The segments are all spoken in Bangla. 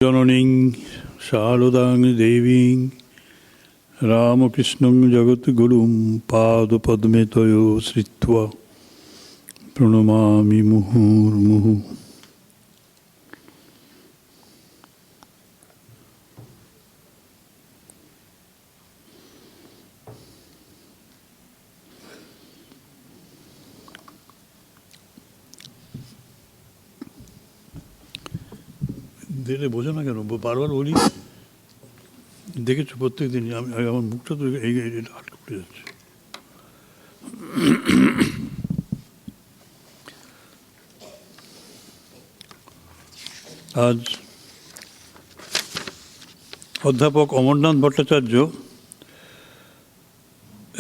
জননীং শারদাং দেবীং রামকৃষ্ণং জগদ্গুরুং পাদপদ্মে তয়ো শ্রিত্বা প্রণমামি মুহুর্মুহু। দেখলে বোঝো না কেন, বারবার বলি, দেখেছো প্রত্যেক দিনই আমি আমার মুখটা তো আটকে পড়ে যাচ্ছে। আজ অধ্যাপক অমরনাথ ভট্টাচার্য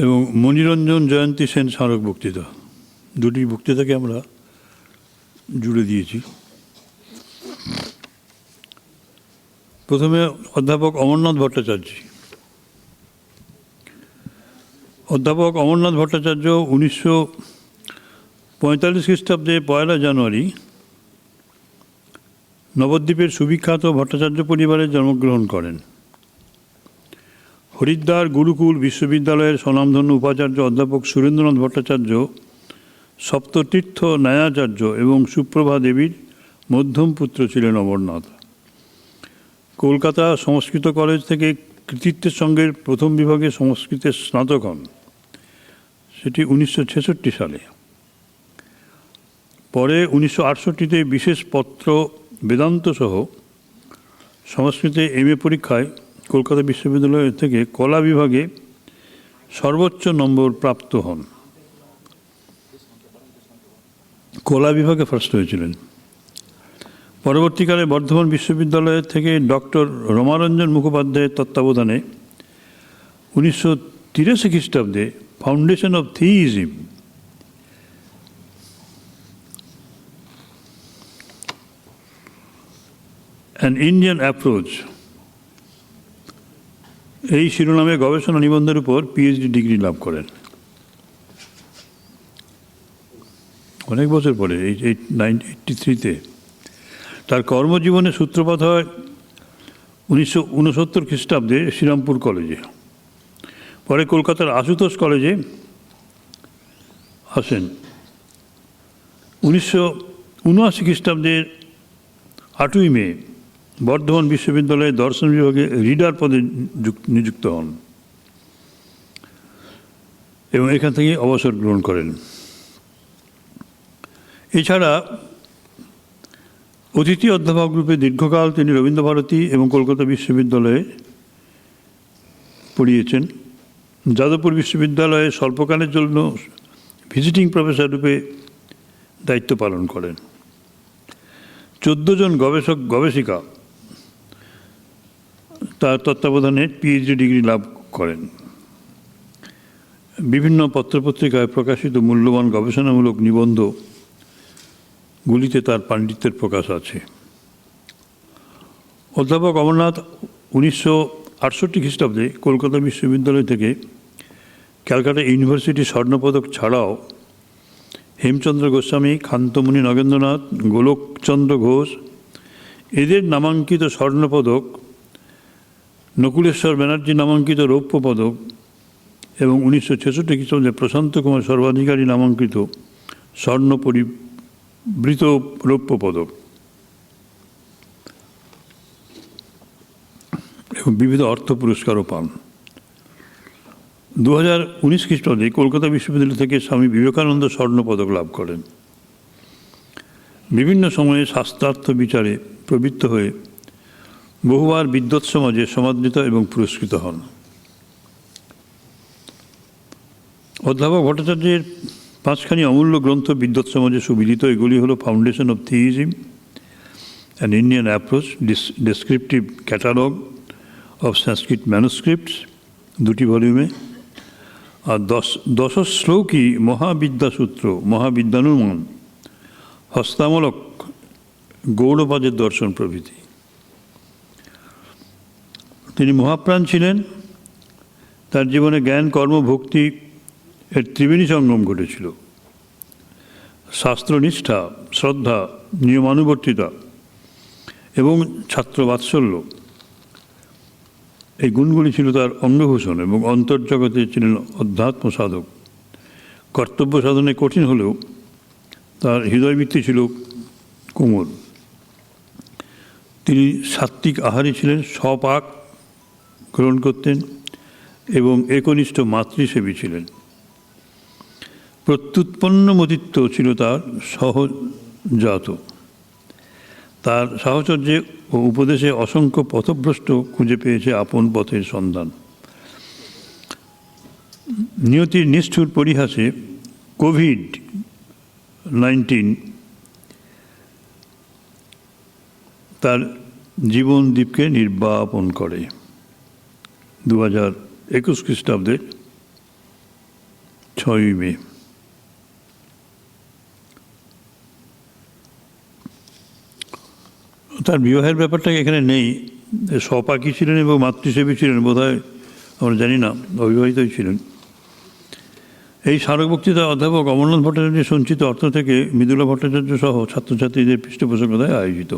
এবং মণিরঞ্জন জয়ন্তী সেন স্মারক বক্তৃতা, দুটি বক্তৃতাকে আমরা জুড়ে দিয়েছি। প্রথমে অধ্যাপক অমরনাথ ভট্টাচার্য। অধ্যাপক অমরনাথ ভট্টাচার্য 1945 খ্রিস্টাব্দে 1 জানুয়ারি নবদ্বীপের সুবিখ্যাত ভট্টাচার্য পরিবারে জন্মগ্রহণ করেন। হরিদ্বার গুরুকুল বিশ্ববিদ্যালয়ের স্বনামধন্য উপাচার্য অধ্যাপক সুরেন্দ্রনাথ ভট্টাচার্য সপ্ততীর্থ ন্যায়াচার্য এবং সুপ্রভা দেবীর মধ্যম পুত্র ছিলেন অমরনাথ। কলকাতা সংস্কৃত কলেজ থেকে কৃতিত্বের সঙ্গে প্রথম বিভাগে সংস্কৃতের স্নাতক হন, সেটি 1966 সালে। পরে 1968-তে বিশেষ পত্র বেদান্ত সহ সংস্কৃতে MA পরীক্ষায় কলকাতা বিশ্ববিদ্যালয় থেকে কলা বিভাগে সর্বোচ্চ নম্বর প্রাপ্ত হন। কলা বিভাগে ফার্স্ট হয়েছিলেন। পরবর্তীকালে বর্ধমান বিশ্ববিদ্যালয় থেকে ডক্টর রমারঞ্জন মুখোপাধ্যায়ের তত্ত্বাবধানে 1983 খ্রিস্টাব্দে foundation of theism an Indian approach এই শিরোনামে গবেষণা নিবন্ধের উপর PhD ডিগ্রি লাভ করেন। অনেক বছর পরে, 1983-তে। তার কর্মজীবনে সূত্রপাত হয় 1969 খ্রিস্টাব্দে শ্রীরামপুর কলেজে। পরে কলকাতার আশুতোষ কলেজে আসেন। 1979 খ্রিস্টাব্দের 8ই মে বর্ধমান বিশ্ববিদ্যালয়ে দর্শন বিভাগে রিডার পদে নিযুক্ত হন এবং এখান থেকে অবসর গ্রহণ করেন। এছাড়া অতিথি অধ্যাপক রূপে দীর্ঘকাল তিনি রবীন্দ্রভারতী এবং কলকাতা বিশ্ববিদ্যালয়ে পড়িয়েছেন। যাদবপুর বিশ্ববিদ্যালয়ে স্বল্পকালের জন্য ভিজিটিং প্রফেসর রূপে দায়িত্ব পালন করেন। 14 জন গবেষক গবেষিকা তার তত্ত্বাবধানে PhD ডিগ্রি লাভ করেন। বিভিন্ন পত্রপত্রিকায় প্রকাশিত মূল্যবান গবেষণামূলক নিবন্ধগুলিতে তার পাণ্ডিত্যের প্রকাশ আছে। অধ্যাপক অমরনাথ 1968 খ্রিস্টাব্দে কলকাতা বিশ্ববিদ্যালয় থেকে ক্যালকাটা ইউনিভার্সিটি স্বর্ণপদক ছাড়াও হেমচন্দ্র গোস্বামী, কান্তমণি নগেন্দ্রনাথ, গোলকচন্দ্র ঘোষ এদের নামাঙ্কিত স্বর্ণপদক, নকুলেশ্বর ব্যানার্জি নামাঙ্কিত রৌপ্য পদক এবং 1966 খ্রিস্টাব্দে প্রশান্ত কুমার সর্বাধিকারী নামাঙ্কিত স্বর্ণ পরিবৃত রৌপ্য পদক এবং বিবিধ অর্থ পুরস্কারও পান। 2019 খ্রিস্টাব্দে কলকাতা বিশ্ববিদ্যালয় থেকে স্বামী বিবেকানন্দ স্বর্ণ পদক লাভ করেন। বিভিন্ন সময়ে শাস্ত্রার্থ বিচারে প্রবৃত্ত হয়ে বহুবার বিদ্বৎ সমাজে সমাদৃত এবং পুরস্কৃত হন। অধ্যাপক ভট্টাচার্যের 5খানি অমূল্য গ্রন্থ বিদ্বৎ সমাজে সুবিদিত। এগুলি হলো foundation of theism, an Indian approach, descriptive catalogue of Sanskrit manuscripts 2টি ভলিউমে, আর দশশ্লোকী মহাবিদ্যাসূত্র, মহাবিদ্যানুমান, হস্তামলক, গৌড়পাদের দর্শন প্রভৃতি। তিনি মহাপ্রাণ ছিলেন। তার জীবনে জ্ঞান, কর্ম, ভক্তি এর ত্রিবেণী সঙ্গম ঘটেছিল। শাস্ত্রনিষ্ঠা, শ্রদ্ধা, নিয়মানুবর্তিতা এবং ছাত্রবাৎসল্য, এই গুণগুলি ছিল তার অঙ্গভূষণ এবং অন্তর্জগতে ছিলেন অধ্যাত্ম সাধক। কর্তব্য সাধনে কঠিন হলেও তার হৃদয়বৃত্তি ছিল কোমল। তিনি সাত্ত্বিক আহারী ছিলেন, স্বপাক গ্রহণ করতেন এবং একনিষ্ঠ মাতৃসেবী ছিলেন। প্রত্যুৎপন্নমতিত্ব ছিল তার সহজাত। তার সাহচর্যে ও উপদেশে অসংখ্য পথভ্রষ্ট খুঁজে পেয়েছে আপন পথের সন্ধান। নিয়তির নিষ্ঠুর পরিহাসে কোভিড-19 তার জীবনদীপকে নির্বাপন করে। 2021 খ্রিস্টাব্দের 6ই মে। তার বিবাহের ব্যাপারটা এখানে নেই। স্বপাকী ছিলেন এবং মাতৃসেবী ছিলেন, বোধহয় আমরা জানি না, অবিবাহিতই ছিলেন। এই স্মারক বক্তৃতা অধ্যাপক অমরনাথ ভট্টাচার্যের সঞ্চিত অর্থ থেকে মৃদুলা ভট্টাচার্য সহ ছাত্রছাত্রীদের পৃষ্ঠপোষকতায় আয়োজিত।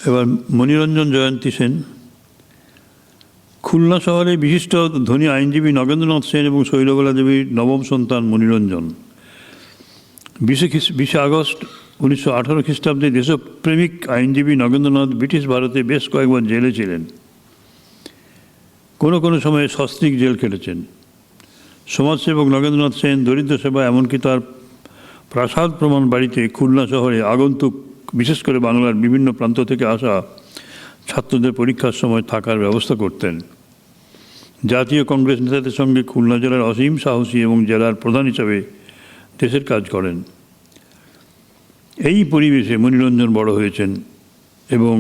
এবার মণিরঞ্জন জয়ন্তী সেন। খুলনা শহরে বিশিষ্ট ধনী আইনজীবী নগেন্দ্রনাথ সেন এবং শৈলবালা দেবীর নবম সন্তান মণিরঞ্জন। 20 আগস্ট 1918 খ্রিস্টাব্দে দেশপ্রেমিক আইনজীবী নগেন্দ্রনাথ ব্রিটিশ ভারতে বেশ কয়েকবার জেলে ছিলেন। কোনো কোনো সময়ে সস্ত্রীক জেল কেটেছেন। সমাজসেবক নগেন্দ্রনাথ সেন দরিদ্র সেবা, এমনকি তার প্রাসাদ প্রমাণ বাড়িতে খুলনা শহরে আগন্তুক, বিশেষ করে বাংলার বিভিন্ন প্রান্ত থেকে আসা ছাত্রদের পরীক্ষার সময় থাকার ব্যবস্থা করতেন। জাতীয় কংগ্রেস নেতাদের সঙ্গে খুলনা জেলার অসীম সাহসী এবং জেলার প্রধান হিসাবে দেশের কাজ করেন। এই পরিবেশে মণিরঞ্জন বড় হয়েছেন এবং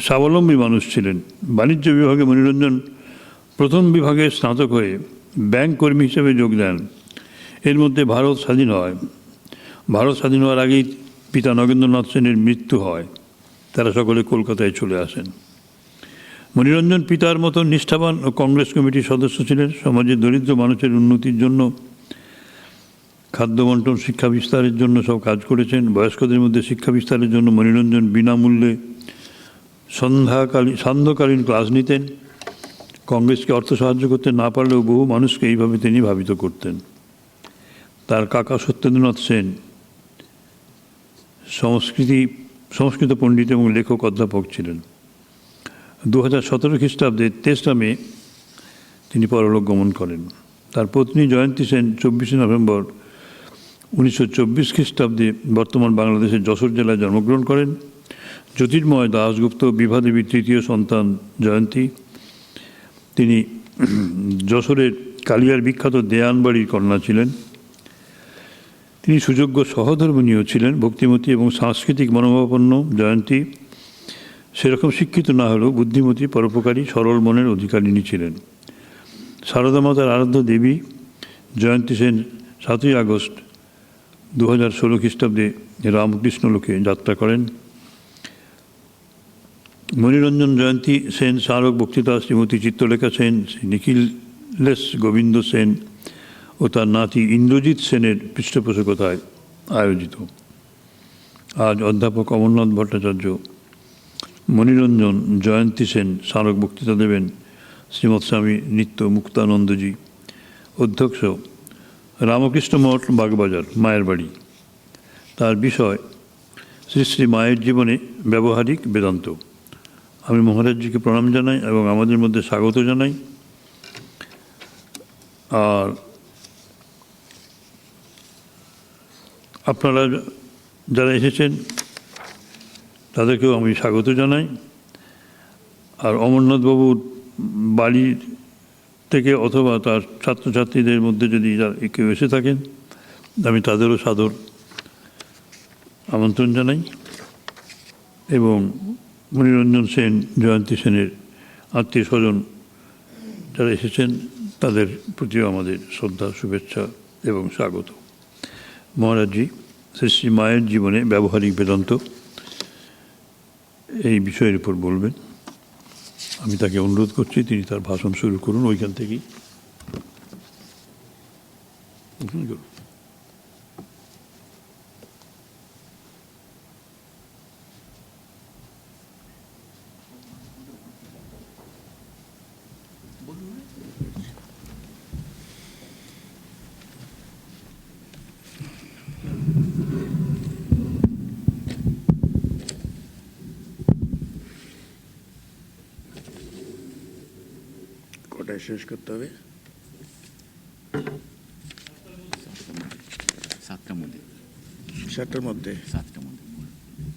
স্বাবলম্বী মানুষ ছিলেন। বাণিজ্য বিভাগে মণিরঞ্জন প্রথম বিভাগে স্নাতক হয়ে ব্যাংক কর্মী হিসেবে যোগ দেন। এর মধ্যে ভারত স্বাধীন হয়। ভারত স্বাধীন হওয়ার আগেই পিতা নগেন্দ্রনাথ সেনের মৃত্যু হয়। তারা সকলে কলকাতায় চলে আসেন। মণিরঞ্জন পিতার মতো নিষ্ঠাবান ও কংগ্রেস কমিটির সদস্য ছিলেন। সমাজের দরিদ্র মানুষের উন্নতির জন্য, খাদ্য বন্টন, শিক্ষা বিস্তারের জন্য সব কাজ করেছেন। বয়স্কদের মধ্যে শিক্ষা বিস্তারের জন্য মণিরঞ্জন বিনামূল্যে সান্ধ্যকালীন ক্লাস নিতেন। কংগ্রেসকে অর্থ সাহায্য করতে না পারলেও বহু মানুষকে এইভাবে তিনি ভাবিত করতেন। তার কাকা সত্যেন্দ্রনাথ সেন সংস্কৃত পণ্ডিত এবং লেখক অধ্যাপক ছিলেন। 2017 খ্রিস্টাব্দে 23 মে তিনি পরলোক গমন করেন। তার পত্নী জয়ন্তী সেন 24 নভেম্বর 1924 খ্রিস্টাব্দে বর্তমান বাংলাদেশের যশোর জেলায় জন্মগ্রহণ করেন। জ্যোতির্ময় দাশগুপ্ত বিভাদেবীর তৃতীয় সন্তান জয়ন্তী। তিনি যশোরের কালিয়ার বিখ্যাত দেয়ানবাড়ির কন্যা ছিলেন। তিনি সুযোগ্য সহধর্মিণীও ছিলেন, ভক্তিমতী এবং সাংস্কৃতিক মনোভাবাপন্ন। জয়ন্তী সেরকম শিক্ষিত না হলেও বুদ্ধিমতী, পরোপকারী, সরল মনের অধিকারিণী ছিলেন। সারদা মাতার আরাধ্য দেবী জয়ন্তী সেন 7ই আগস্ট 2016 খ্রিস্টাব্দে রামকৃষ্ণ লোকে যাত্রা করেন। মণিরঞ্জন জয়ন্তী সেন স্মারক বক্তৃতা শ্রীমতী চিত্রলেখা সেন, নিখিলেশ গোবিন্দ সেন ও তার নাতি ইন্দ্রজিৎ সেনের পৃষ্ঠপোষকতায় আয়োজিত। আজ অধ্যাপক অমরনাথ ভট্টাচার্য মণিরঞ্জন জয়ন্তী সেন স্মারক বক্তৃতা দেবেন। শ্রীমৎ স্বামী নিত্য মুক্তানন্দজি, অধ্যক্ষ, রামকৃষ্ণ মঠ, বাগবাজার, মায়ের বাড়ি। তার বিষয় শ্রী শ্রী মায়ের জীবনে ব্যবহারিক বেদান্ত। আমি মহারাজজিকে প্রণাম জানাই এবং আমাদের মধ্যে স্বাগত জানাই। আর আপনারা যারা এসেছেন তাদেরকেও আমি স্বাগত জানাই। আর অমরনাথবাবুর বাড়ির থেকে অথবা তার ছাত্রছাত্রীদের মধ্যে যদি কেউ এসে থাকেন, আমি তাদেরও সাদর আমন্ত্রণ জানাই। এবং মণিরঞ্জন সেন, জয়ন্তী সেনের আত্মীয় স্বজন যারা এসেছেন তাদের প্রতিও আমাদের শ্রদ্ধা, শুভেচ্ছা এবং স্বাগত। মহারাজজি শ্রী শ্রী মায়ের জীবনে ব্যবহারিক বেদান্ত এই বিষয়ের উপর বলবেন। আমি তাকে অনুরোধ করছি তিনি তার ভাষণ শুরু করুন ওইখান থেকেই। কটায় শেষ করতে হবে? 7টার মধ্যে। 7টার মধ্যে? 7টার মধ্যে।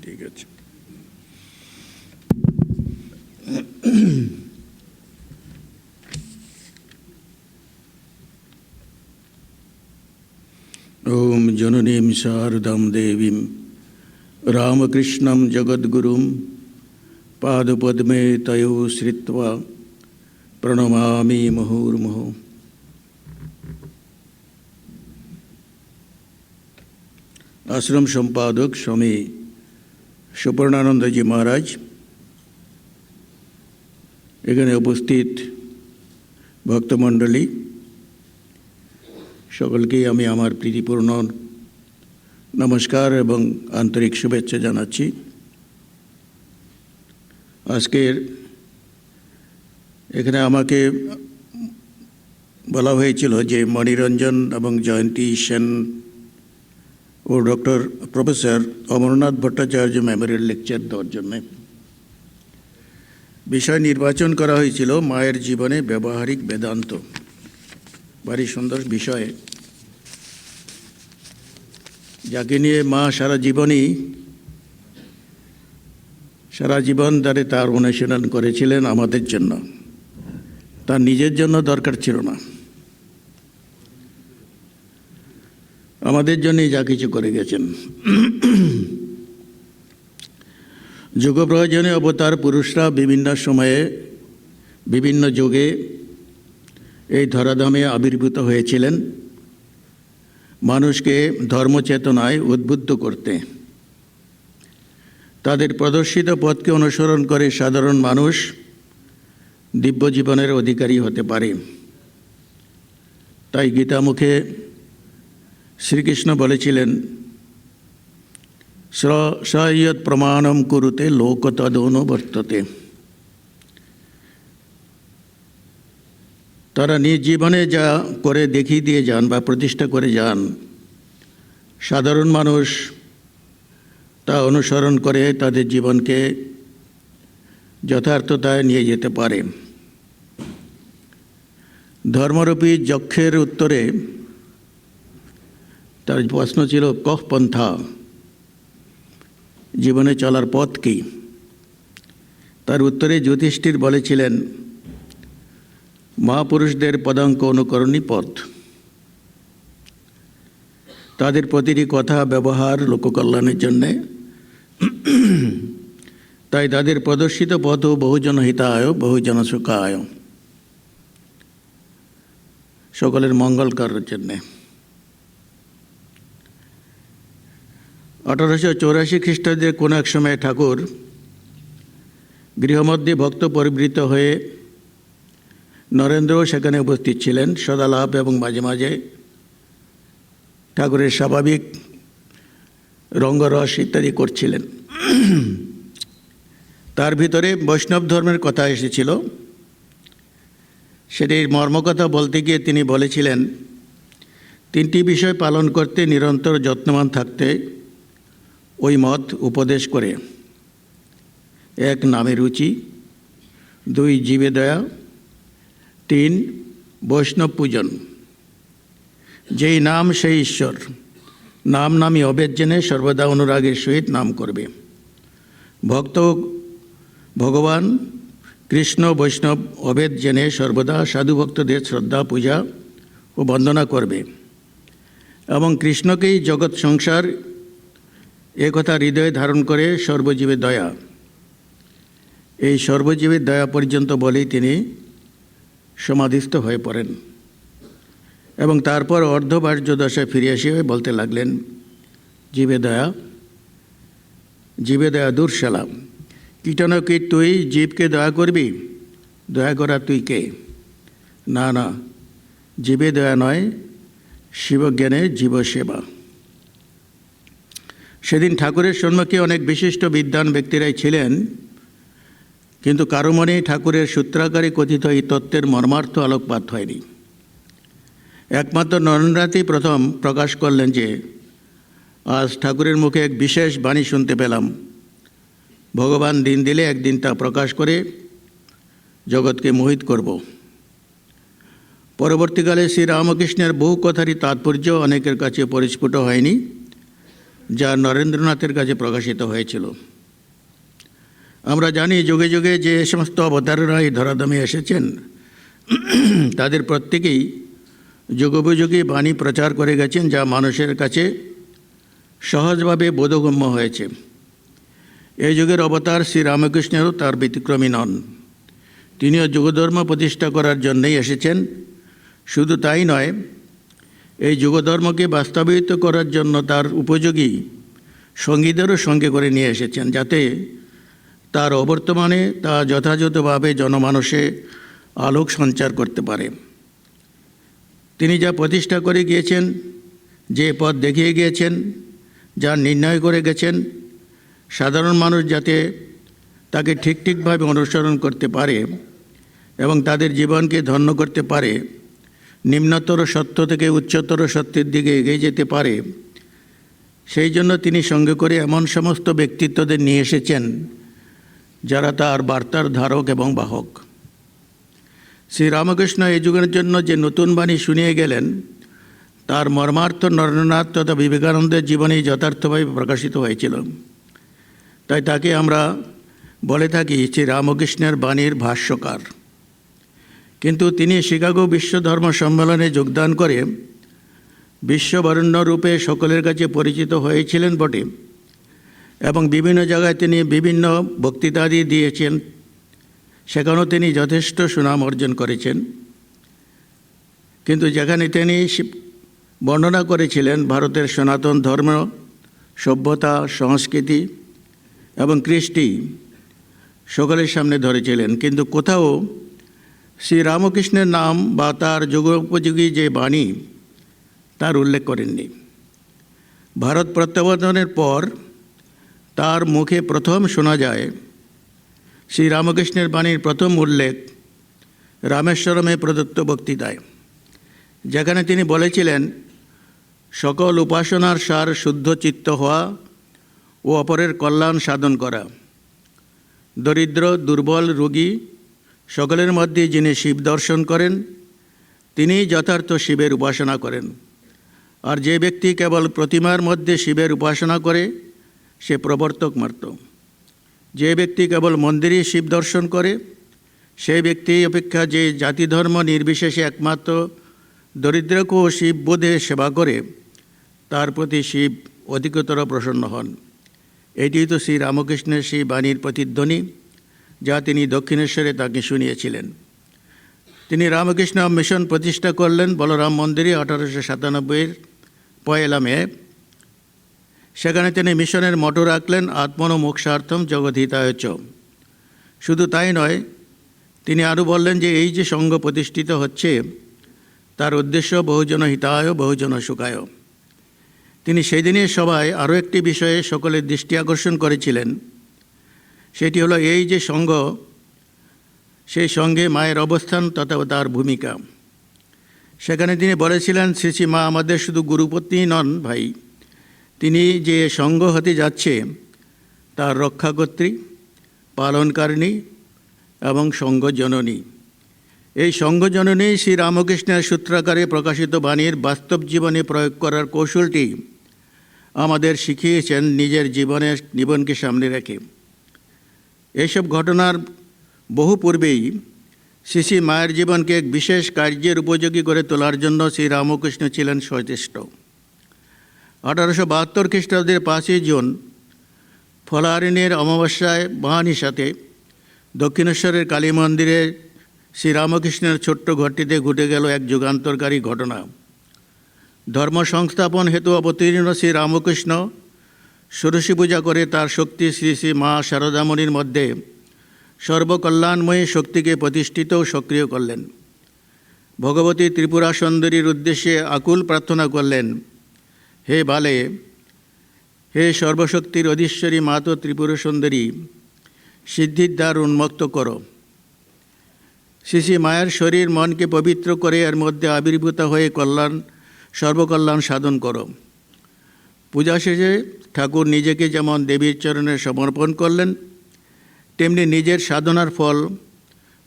ঠিক আছে। ওম জননীম শারদাম দেবীম রামকৃষ্ণম জগদ্গুরুম পাদপদ্মে তয়ো শ্রিত্বা প্রণমামি মুহুর্মুহুঃ। আশ্রম সম্পাদক স্বামী সুপর্ণানন্দজি মহারাজ, এখানে উপস্থিত ভক্তমণ্ডলী, সকলকেই আমি আমার প্রীতিপূর্ণ নমস্কার এবং আন্তরিক শুভেচ্ছা জানাচ্ছি। আজকের এখানে আমাকে বলা হয়েছিল যে মণিরঞ্জন এবং জয়ন্তী সেন ও doctor professor Amarnath Bhattacharya memorial lecture দেওয়ার জন্যে। বিষয় নির্বাচন করা হয়েছিল মায়ের জীবনে ব্যবহারিক বেদান্ত। ভারী সুন্দর বিষয়, যাকে নিয়ে মা সারা জীবন ধরে তার অনুশীলন করেছিলেন আমাদের জন্য। তার নিজের জন্য দরকার ছিল না, আমাদের জন্যই যা কিছু করে গেছেন। যুগ প্রয়োজনে অবতার পুরুষরা বিভিন্ন সময়ে বিভিন্ন যুগে এই ধরাধামে আবির্ভূত হয়েছিলেন মানুষকে ধর্মচেতনায় উদ্বুদ্ধ করতে। তাদের প্রদর্শিত পথকে অনুসরণ করে সাধারণ মানুষ দিব্য জীবনের অধিকারী হতে পারে। তাই গীতামুখে শ্রীকৃষ্ণ বলেছিলেন, সয়ৎ প্রমাণম কুরুতে লোক তদনুবর্ততে। তারা নিজ জীবনে যা করে দেখিয়ে দিয়ে যান বা প্রতিষ্ঠা করে যান, সাধারণ মানুষ তা অনুসরণ করে তাদের জীবনকে যথার্থতায় নিয়ে যেতে পারে। ধর্মরূপী যক্ষের উত্তরে তার প্রশ্ন ছিল, কহ পন্থা, জীবনে চলার পথ কি? তার উত্তরে যুধিষ্ঠির বলেছিলেন, মহাপুরুষদের পদাঙ্ক অনুকরণই পথ। তাদের প্রতিটি কথা ব্যবহার লোককল্যাণের জন্যে, তাই তাদের প্রদর্শিত পথ বহুজন হিতায় বহুজন সুখায়, সকলের মঙ্গল করার জন্যে। 1884 খ্রিস্টাব্দের কোন এক সময় ঠাকুর গৃহমধ্যে ভক্ত পরিবৃত হয়ে, নরেন্দ্রও সেখানে উপস্থিত ছিলেন, সদালাপ এবং মাঝে মাঝে ঠাকুরের স্বাভাবিক রঙ্গরস ইত্যাদি করছিলেন। তার ভিতরে বৈষ্ণব ধর্মের কথা এসেছিল। সেটির মর্মকথা বলতে গিয়ে তিনি বলেছিলেন, 3টি বিষয় পালন করতে নিরন্তর যত্নবান থাকতে ওই মত উপদেশ করে। 1 নামে রুচি, 2 জীবে দয়া, 3 বৈষ্ণব পূজন। যেই নাম সেই ঈশ্বর, নাম নামই অভেদ জেনে সর্বদা অনুরাগের সহিত নাম করবে। ভক্ত ভগবান কৃষ্ণ বৈষ্ণব অভেদ জেনে সর্বদা সাধু ভক্তদের শ্রদ্ধা পূজা ও বন্দনা করবে এবং কৃষ্ণকেই জগৎ সংসার একথা হৃদয়ে ধারণ করে সর্বজীবের দয়া, এই সর্বজীবের দয়া পর্যন্ত বলেই তিনি সমাধিস্থ হয়ে পড়েন এবং তারপর অর্ধবার্য দশায় ফিরে এসে বলতে লাগলেন, জীবে দয়া দুর্শালা। কীটানো কি তুই জীবকে দয়া করবি? দয়া করা তুই কে? না না, জীবে দয়া নয়, শিবজ্ঞানে জীবসেবা। সেদিন ঠাকুরের সম্মুখে অনেক বিশিষ্ট বিদ্বান ব্যক্তিরাই ছিলেন, কিন্তু কারো মনে ঠাকুরের সূত্রাকারে কথিত এই তত্ত্বের মর্মার্থ আলোকপাত হয়নি। একমাত্র নরেন্দ্রনাথই প্রথম প্রকাশ করলেন যে, আজ ঠাকুরের মুখে এক বিশেষ বাণী শুনতে পেলাম। ভগবান দিন দিলে একদিন তা প্রকাশ করে জগৎকে মোহিত করব। পরবর্তীকালে শ্রীরামকৃষ্ণের বহু কথারই তাৎপর্য অনেকের কাছে পরিস্ফুট হয়নি, যা নরেন্দ্রনাথের কাছে প্রকাশিত হয়েছিল। আমরা জানি যুগে যুগে যে সমস্ত অবতারেরা এই ধরাধামে এসেছেন, তাদের প্রত্যেকেই যুগোপযোগী বাণী প্রচার করে গেছেন, যা মানুষের কাছে সহজভাবে বোধগম্য হয়েছে। এই যুগের অবতার শ্রীরামকৃষ্ণেরও তার ব্যতিক্রমী নন। তিনিও যুগধর্ম প্রতিষ্ঠা করার জন্যই এসেছেন। শুধু তাই নয়, এই যুগধর্মকে বাস্তবায়িত করার জন্য তার উপযোগী সঙ্গীদেরও সঙ্গে করে নিয়ে এসেছেন, যাতে তার অবর্তমানে তা যথাযথভাবে জনমানসে আলোক সঞ্চার করতে পারে। তিনি যা প্রতিষ্ঠা করে গিয়েছেন, যে পথ দেখিয়ে গিয়েছেন, যা নির্ণয় করে গেছেন, সাধারণ মানুষ যাতে তাকে ঠিকভাবে অনুসরণ করতে পারে এবং তাদের জীবনকে ধন্য করতে পারে, নিম্নতর সত্য থেকে উচ্চতর সত্যের দিকে এগিয়ে যেতে পারে, সেই জন্য তিনি সঙ্গে করে এমন সমস্ত ব্যক্তিত্বদের নিয়ে এসেছেন যারা তার বার্তার ধারক এবং বাহক। শ্রীরামকৃষ্ণ এই যুগের জন্য যে নতুন বাণী শুনিয়ে গেলেন, তার মর্মার্থ নরেন্দ্রনাথ তথা বিবেকানন্দের জীবনেই যথার্থভাবে প্রকাশিত হয়েছিল। তাই তাকে আমরা বলে থাকি শ্রীরামকৃষ্ণের বাণীর ভাষ্যকার। কিন্তু তিনি শিকাগো বিশ্ব ধর্ম সম্মেলনে যোগদান করে বিশ্ববরেণ্য রূপে সকলের কাছে পরিচিত হয়েছিলেন বটে, এবং বিভিন্ন জায়গায় তিনি বিভিন্ন বক্তৃতাদি দিয়েছেন। সেখানেও তিনি যথেষ্ট সুনাম অর্জন করেছেন। কিন্তু যেখানে তিনি বর্ণনা করেছিলেন ভারতের সনাতন ধর্ম, সভ্যতা, সংস্কৃতি এবং কৃষ্টি সকলের সামনে ধরেছিলেন, কিন্তু কোথাও শ্রীরামকৃষ্ণের নাম বা তার যুগোপযোগী যে বাণী তার উল্লেখ করেননি। ভারত প্রত্যাবর্তনের পর তার মুখে প্রথম শোনা যায় শ্রীরামকৃষ্ণের বাণীর প্রথম উল্লেখ রামেশ্বরমে প্রদত্ত বক্তৃতায়, যেখানে তিনি বলেছিলেন, সকল উপাসনার সার শুদ্ধ চিত্ত হওয়া ও অপরের কল্যাণ সাধন করা। দরিদ্র, দুর্বল, রোগী সকলের মধ্যে যিনি শিব দর্শন করেন, তিনিই যথার্থ শিবের উপাসনা করেন। আর যে ব্যক্তি কেবল প্রতিমার মধ্যে শিবের উপাসনা করে, সে প্রবর্তক মাত্র। যে ব্যক্তি কেবল মন্দিরে শিব দর্শন করে, সেই ব্যক্তি অপেক্ষা যে জাতি ধর্ম নির্বিশেষে একমাত্র দরিদ্রকেও শিব বোধে সেবা করে, তার প্রতি শিব অধিকতর প্রসন্ন হন। এটি তো শ্রীরামকৃষ্ণের সেই বাণীর প্রতিধ্বনি, যা তিনি দক্ষিণেশ্বরে তাকে শুনিয়েছিলেন। তিনি রামকৃষ্ণ মিশন প্রতিষ্ঠা করলেন বলরাম মন্দিরে 1897-এর 1 মে। সেখানে তিনি মিশনের মটো রাখলেন, আত্মনো মোক্ষার্থম জগদ্ধিতায় চ। শুধু তাই নয়, তিনি আরও বললেন যে এই যে সংঘ প্রতিষ্ঠিত হচ্ছে, তার উদ্দেশ্য বহুজন হিতায় বহুজন সুখায়। তিনি সেই দিনের সভায় আরও একটি বিষয়ে সকলের দৃষ্টি আকর্ষণ করেছিলেন। সেটি হলো এই যে সংঘ, সেই সঙ্গে মায়ের অবস্থান তথা তার ভূমিকা। সেখানে তিনি বলেছিলেন, শ্রী শ্রী মা আমাদের শুধু গুরুপত্নী নন ভাই, তিনি যে সংঘ হতে যাচ্ছে তার রক্ষাকর্ত্রী, পালনকারিণী এবং সংঘজননী। এই সংঘজননী শ্রীরামকৃষ্ণের সূত্রাকারে প্রকাশিত বাণীর বাস্তব জীবনে প্রয়োগ করার কৌশলটি আমাদের শিখিয়েছেন নিজের জীবনকে সামনে রেখে। এইসব ঘটনার বহু পূর্বেই শ্রী শ্রী মায়ের জীবনকে এক বিশেষ কার্যের উপযোগী করে তোলার জন্য শ্রীরামকৃষ্ণ ছিলেন সচেষ্ট। 1872 খ্রিস্টাব্দের 5 জুন ফলাহারিণীর অমাবস্যায় মহানিশাতে দক্ষিণেশ্বরের কালী মন্দিরে শ্রীরামকৃষ্ণের ছোট্ট ঘরটিতে ঘটে গেল এক যুগান্তরকারী ঘটনা। ধর্ম সংস্থাপন হেতু অবতীর্ণ শ্রীরামকৃষ্ণ ষোড়শী পূজা করে তার শক্তি শ্রী শ্রী মা শারদামণির মধ্যে সর্বকল্যাণময়ী শক্তিকে প্রতিষ্ঠিত ও সক্রিয় করলেন। ভগবতী ত্রিপুরা সুন্দরীর উদ্দেশ্যে আকুল প্রার্থনা করলেন, হে বালে, হে সর্বশক্তির অধীশ্বরী মাতো ত্রিপুরা সুন্দরী, সিদ্ধির দ্বার উন্মুক্ত করো। শ্রী শ্রী মায়ের শরীর মনকে পবিত্র করে এর মধ্যে আবির্ভূত হয়ে সর্বকল্যাণ সাধন করো। পূজা শেষে ঠাকুর নিজেকে যেমন দেবীর চরণে সমর্পণ করলেন, তেমনি নিজের সাধনার ফল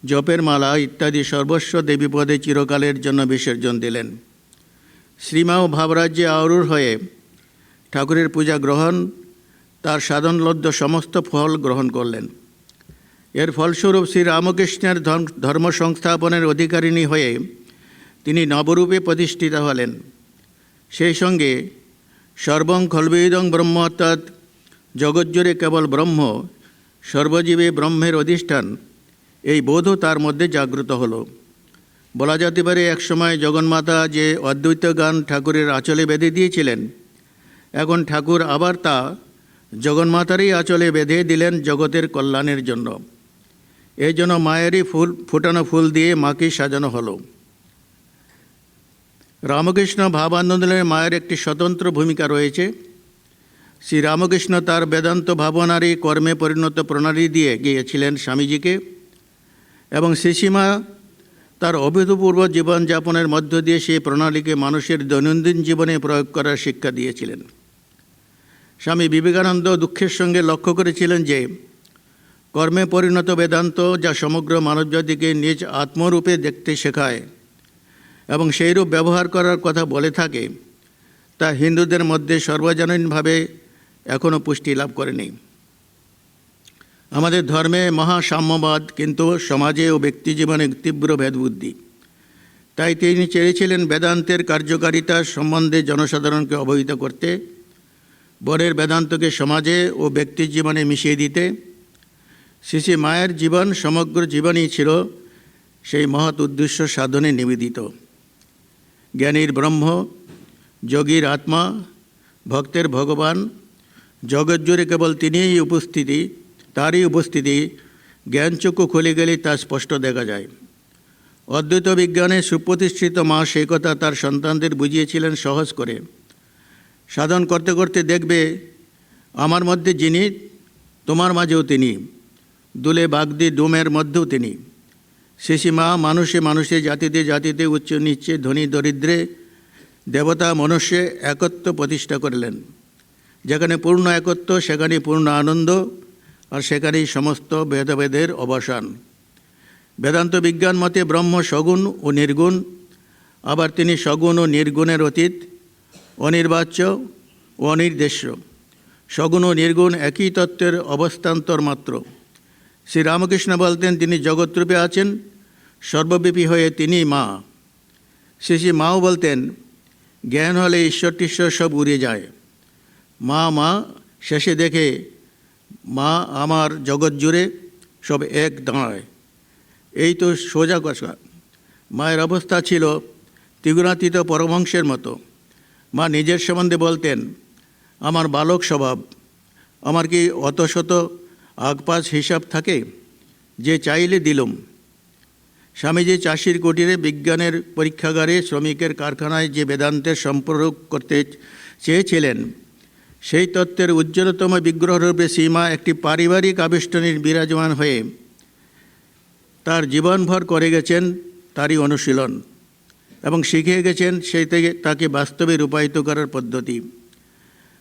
জপের মালা ইত্যাদি সর্বস্ব দেবীপদে চিরকালের জন্য বিসর্জন দিলেন। শ্রীমাও ভাবরাজ্যে আরূঢ় হয়ে ঠাকুরের পূজা গ্রহণ, তার সাধনলব্ধ সমস্ত ফল গ্রহণ করলেন। এর ফলস্বরূপ শ্রী রামকৃষ্ণের ধর্ম সংস্থাপনের অধিকারিণী হয়ে তিনি নবরূপে প্রতিষ্ঠিত হলেন। সেই সঙ্গে সর্বং খল্বিদং ব্রহ্ম অর্থাৎ জগজ্জুড়ে কেবল ব্রহ্ম, সর্বজীবে ব্রহ্মের অধিষ্ঠান, এই বোধও তার মধ্যে জাগ্রত হলো। বলা যেতে পারে একসময় জগন্মাতা যে অদ্বৈত গান ঠাকুরের আঁচলে বেঁধে দিয়েছিলেন, এখন ঠাকুর আবার তা জগন্মাতারই আঁচলে বেঁধে দিলেন জগতের কল্যাণের জন্য। এই জন্য মায়েরই ফোটানো ফুল দিয়ে মাকে সাজানো হলো। রামকৃষ্ণ ভাব আন্দোলনের মায়ের একটি স্বতন্ত্র ভূমিকা রয়েছে। শ্রী রামকৃষ্ণ তার বেদান্ত ভাবনারই কর্মে পরিণত প্রণালী দিয়ে গিয়েছিলেন স্বামীজিকে, এবং শ্রীসীমা তার অভূতপূর্ব জীবনযাপনের মধ্য দিয়ে সেই প্রণালীকে মানুষের দৈনন্দিন জীবনে প্রয়োগ করার শিক্ষা দিয়েছিলেন। স্বামী বিবেকানন্দ দুঃখের সঙ্গে লক্ষ্য করেছিলেন যে কর্মে পরিণত বেদান্ত যা সমগ্র মানবজাতিকে নিজ আত্মরূপে দেখতে শেখায় এবং সেইরূপ ব্যবহার করার কথা বলে থাকে, তা হিন্দুদের মধ্যে সর্বজনীনভাবে এখনও পুষ্টি লাভ করেনি। আমাদের ধর্মে মহাসাম্যবাদ, কিন্তু সমাজে ও ব্যক্তিজীবনে তীব্র ভেদবুদ্ধি। তাই তিনি চেয়েছিলেন বেদান্তের কার্যকারিতা সম্বন্ধে জনসাধারণকে অবহিত করতে, বরের বেদান্তকে সমাজে ও ব্যক্তিজীবনে মিশিয়ে দিতে। শ্রী মায়ের জীবন, সমগ্র জীবনই ছিল সেই মহৎ উদ্দেশ্য সাধনে নিবেদিত। জ্ঞানীর ব্রহ্ম, যোগীর আত্মা, ভক্তের ভগবান, জগৎজুড়ে কেবল তারই উপস্থিতি জ্ঞানচক্ষু খুলে গেলে তা স্পষ্ট দেখা যায়। অদ্বৈত বিজ্ঞানে সুপ্রতিষ্ঠিত মা সেই কথা তার সন্তানদের বুঝিয়েছিলেন সহজ করে। সাধন করতে করতে দেখবে আমার মধ্যে যিনি, তোমার মাঝেও তিনি, দুলে বাগদি ডোমের মধ্যেও তিনি। শ্রী মা মানুষে মানুষে, জাতিতে জাতিতে, উচ্চ নিচে, ধনী দরিদ্রে, দেবতা মনুষ্যে একত্ব প্রতিষ্ঠা করলেন। যেখানে পূর্ণ একত্ব সেখানে পূর্ণ আনন্দ, আর সেখানেই সমস্ত ভেদাভেদের অবসান। বেদান্ত বিজ্ঞান মতে ব্রহ্ম সগুণ ও নির্গুণ, আবার তিনি সগুণ ও নির্গুণের অতীত, অনির্বাচ্য ও অনির্দেশ্য। সগুণ ও নির্গুণ একই তত্ত্বের অবস্থান্তর মাত্র। শ্রী রামকৃষ্ণ বলতেন তিনি জগৎরূপে আছেন, সর্বব্যাপী হয়ে তিনি মা। শ্রী মাও বলতেন জ্ঞান হলে ঈশ্বর টিশ্বর সব উড়ে যায়। মা শেষে দেখে মা আমার জগৎ জুড়ে সব এক দাঁড়ায়। এই তো সোজা কথা। মায়ের অবস্থা ছিল ত্রিগুণাতীত পরমহংসের মতো। মা নিজের সম্বন্ধে বলতেন আমার বালক স্বভাব, আমার কি অত শত আগপাশ হিসাব থাকে, যে চাইলে দিলুম। স্বামীজি চাষির কুটিরে, বিজ্ঞানের পরীক্ষাগারে, শ্রমিকের কারখানায় যে বেদান্তের সম্পর্ক করতে চেয়েছিলেন, সেই তত্ত্বের উজ্জ্বলতম বিগ্রহরূপে সীমা একটি পারিবারিক আবেষ্টনীর বিরাজমান হয়ে তার জীবনভর করে গেছেন তারই অনুশীলন, এবং শিখিয়ে গেছেন সেই থেকে তাকে বাস্তবে রূপায়িত করার পদ্ধতি।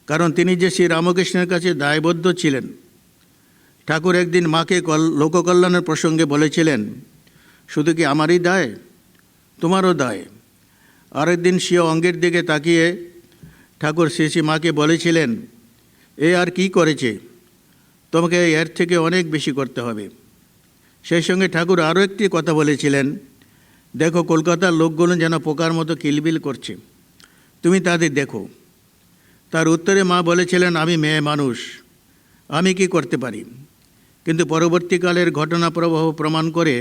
কারণ তিনি যে শ্রী রামকৃষ্ণের কাছে দায়বদ্ধ ছিলেন। ঠাকুর একদিন মাকে লোককল্যাণের প্রসঙ্গে বলেছিলেন, শুধু কি আমারই দায়, তোমারও দায়। আরেকদিন স্বীয় অঙ্গের দিকে তাকিয়ে ঠাকুর শ্রী মাকে বলেছিলেন, এ আর কি করেছে, তোমাকে এর থেকে অনেক বেশি করতে হবে। সেই সঙ্গে ঠাকুর আরও একটি কথা বলেছিলেন, দেখো কলকাতার লোকগুলো যেন পোকার মতো কিলবিল করছে, তুমি তাদের দেখো। তার উত্তরে মা বলেছিলেন, আমি মেয়ে মানুষ, আমি কি করতে পারি। কিন্তু পরবর্তীকালের ঘটনা প্রবাহ প্রমাণ করে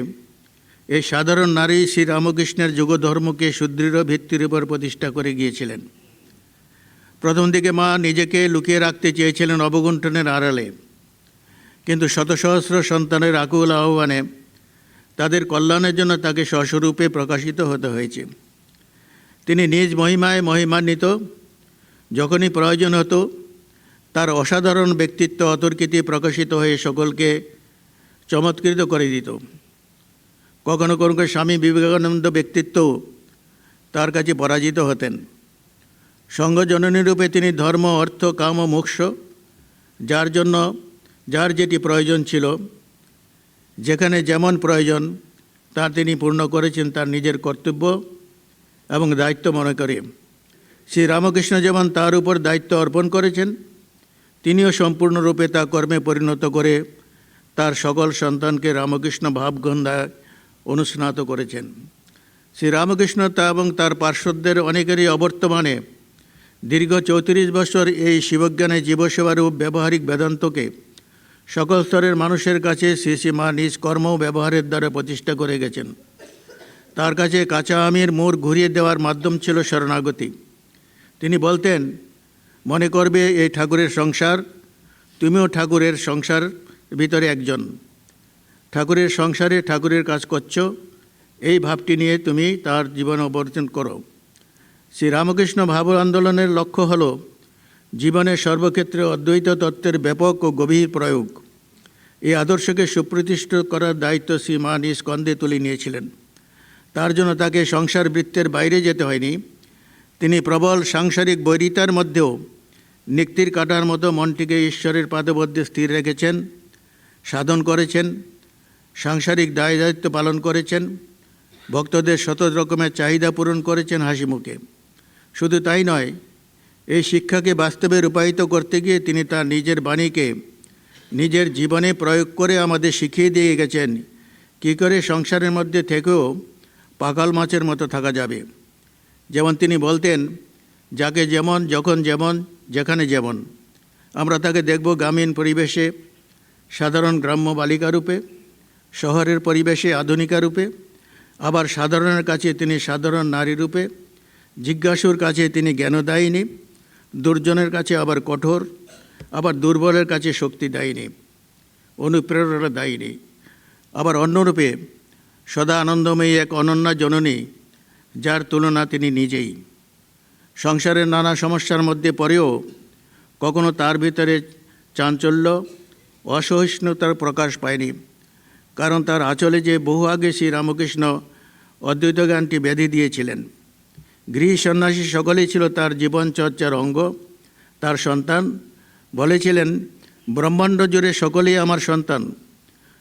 এই সাধারণ নারী শ্রী রামকৃষ্ণের যুগধর্মকে সুদৃঢ় ভিত্তির উপর প্রতিষ্ঠা করে গিয়েছিলেন। প্রথম দিকে মা নিজেকে লুকিয়ে রাখতে চেয়েছিলেন অবগুণ্ঠনের আড়ালে, কিন্তু শত সহস্র সন্তানের আকুল আহ্বানে তাদের কল্যাণের জন্য তাকে সস্বরূপে প্রকাশিত হতে হয়েছে। তিনি নিজ মহিমায় মহিমান্বিত, যখনই প্রয়োজন হতো তার অসাধারণ ব্যক্তিত্ব অতর্কিতে প্রকাশিত হয়ে সকলকে চমৎকৃত করে দিত। কখনো কখনো স্বামী বিবেকানন্দ ব্যক্তিত্ব তার কাছে পরাজিত হতেন। সঙ্গজননী রূপে তিনি ধর্ম, অর্থ, কাম ও মোক্ষ, যার যেটি প্রয়োজন ছিল, যেখানে যেমন প্রয়োজন তা তিনি পূর্ণ করেছেন তার নিজের কর্তব্য এবং দায়িত্ব মনে করে। শ্রী রামকৃষ্ণ যেমন তার উপর দায়িত্ব অর্পণ করেছেন, তিনিও সম্পূর্ণরূপে তা কর্মে পরিণত করে তার সকল সন্তানকে রামকৃষ্ণ ভাবগন্ধায় অনুস্নাত করেছেন। শ্রী রামকৃষ্ণ তা এবং তার পার্শ্বদের অনেকেরই অবর্তমানে দীর্ঘ 34 বছর এই শিবজ্ঞানে জীবসেবারূপ ব্যবহারিক বেদান্তকে সকল স্তরের মানুষের কাছে শ্রী শ্রী মা নিজ কর্ম ও ব্যবহারের দ্বারা প্রতিষ্ঠা করে গেছেন। তার কাছে কাঁচা আমের মোড় ঘুরিয়ে দেওয়ার মাধ্যম ছিল শরণাগতি। তিনি বলতেন, মনে করবে এই ঠাকুরের সংসার, তুমিও ঠাকুরের সংসার ভিতরে একজন, ঠাকুরের সংসারে ঠাকুরের কাজ করছো, এই ভাবটি নিয়ে তুমি তার জীবন অবর্জন করো। শ্রী রামকৃষ্ণ ভাব আন্দোলনের লক্ষ্য হল জীবনের সর্বক্ষেত্রে অদ্বৈত তত্ত্বের ব্যাপক ও গভীর প্রয়োগ। এই আদর্শকে সুপ্রতিষ্ঠিত করার দায়িত্ব শ্রী মা নিজ কন্দে তুলে নিয়েছিলেন। তার জন্য তাকে সংসার বৃত্তের বাইরে যেতে হয়নি। তিনি প্রবল সাংসারিক বৈরিতার মধ্যেও নিক্তির কাটার মতো মনটিকে ঈশ্বরের পাদবদ্ধে স্থির রেখেছেন, সাধন করেছেন, সাংসারিক দায় দায়িত্ব পালন করেছেন, ভক্তদের শত রকমের চাহিদা পূরণ করেছেন হাসি মুখে। শুধু তাই নয়, এই শিক্ষাকে বাস্তবে রূপায়িত করতে গিয়ে তিনি তার নিজের বাণীকে নিজের জীবনে প্রয়োগ করে আমাদের শিখিয়ে দিয়ে গেছেন কী করে সংসারের মধ্যে থেকেও পাকাল মাছের মতো থাকা যাবে। যেমন তিনি বলতেন, যাকে যেমন, যখন যেমন, যেখানে যেমন, আমরা তাকে দেখব গ্রামীণ পরিবেশে সাধারণ গ্রাম্য বালিকা রূপে, শহরের পরিবেশে আধুনিকা রূপে, আবার সাধারণের কাছে তিনি সাধারণ নারী রূপে, জিজ্ঞাসুর কাছে তিনি জ্ঞানদায়িনী, দুর্জনের কাছে আবার কঠোর, আবার দুর্বলের কাছে শক্তিদায়িনী, অনুপ্রেরণা দায়িনী, আবার অন্যরূপে সদা আনন্দময়ী এক অনন্যা জননী, যার তুলনা তিনি নিজেই। সংসারের নানা সমস্যার মধ্যে পড়েও কখনো তার ভিতরে চাঞ্চল্য, অসহিষ্ণুতার প্রকাশ পায়নি, কারণ তার আঁচলে যে বহু আগে শ্রী রামকৃষ্ণ অদ্বৈত জ্ঞানটি বেঁধে দিয়েছিলেন। গৃহী সন্ন্যাসী সকলেই ছিল তার জীবনচর্চার অঙ্গ, তার সন্তান। বলেছিলেন, ব্রহ্মাণ্ড জুড়ে সকলেই আমার সন্তান,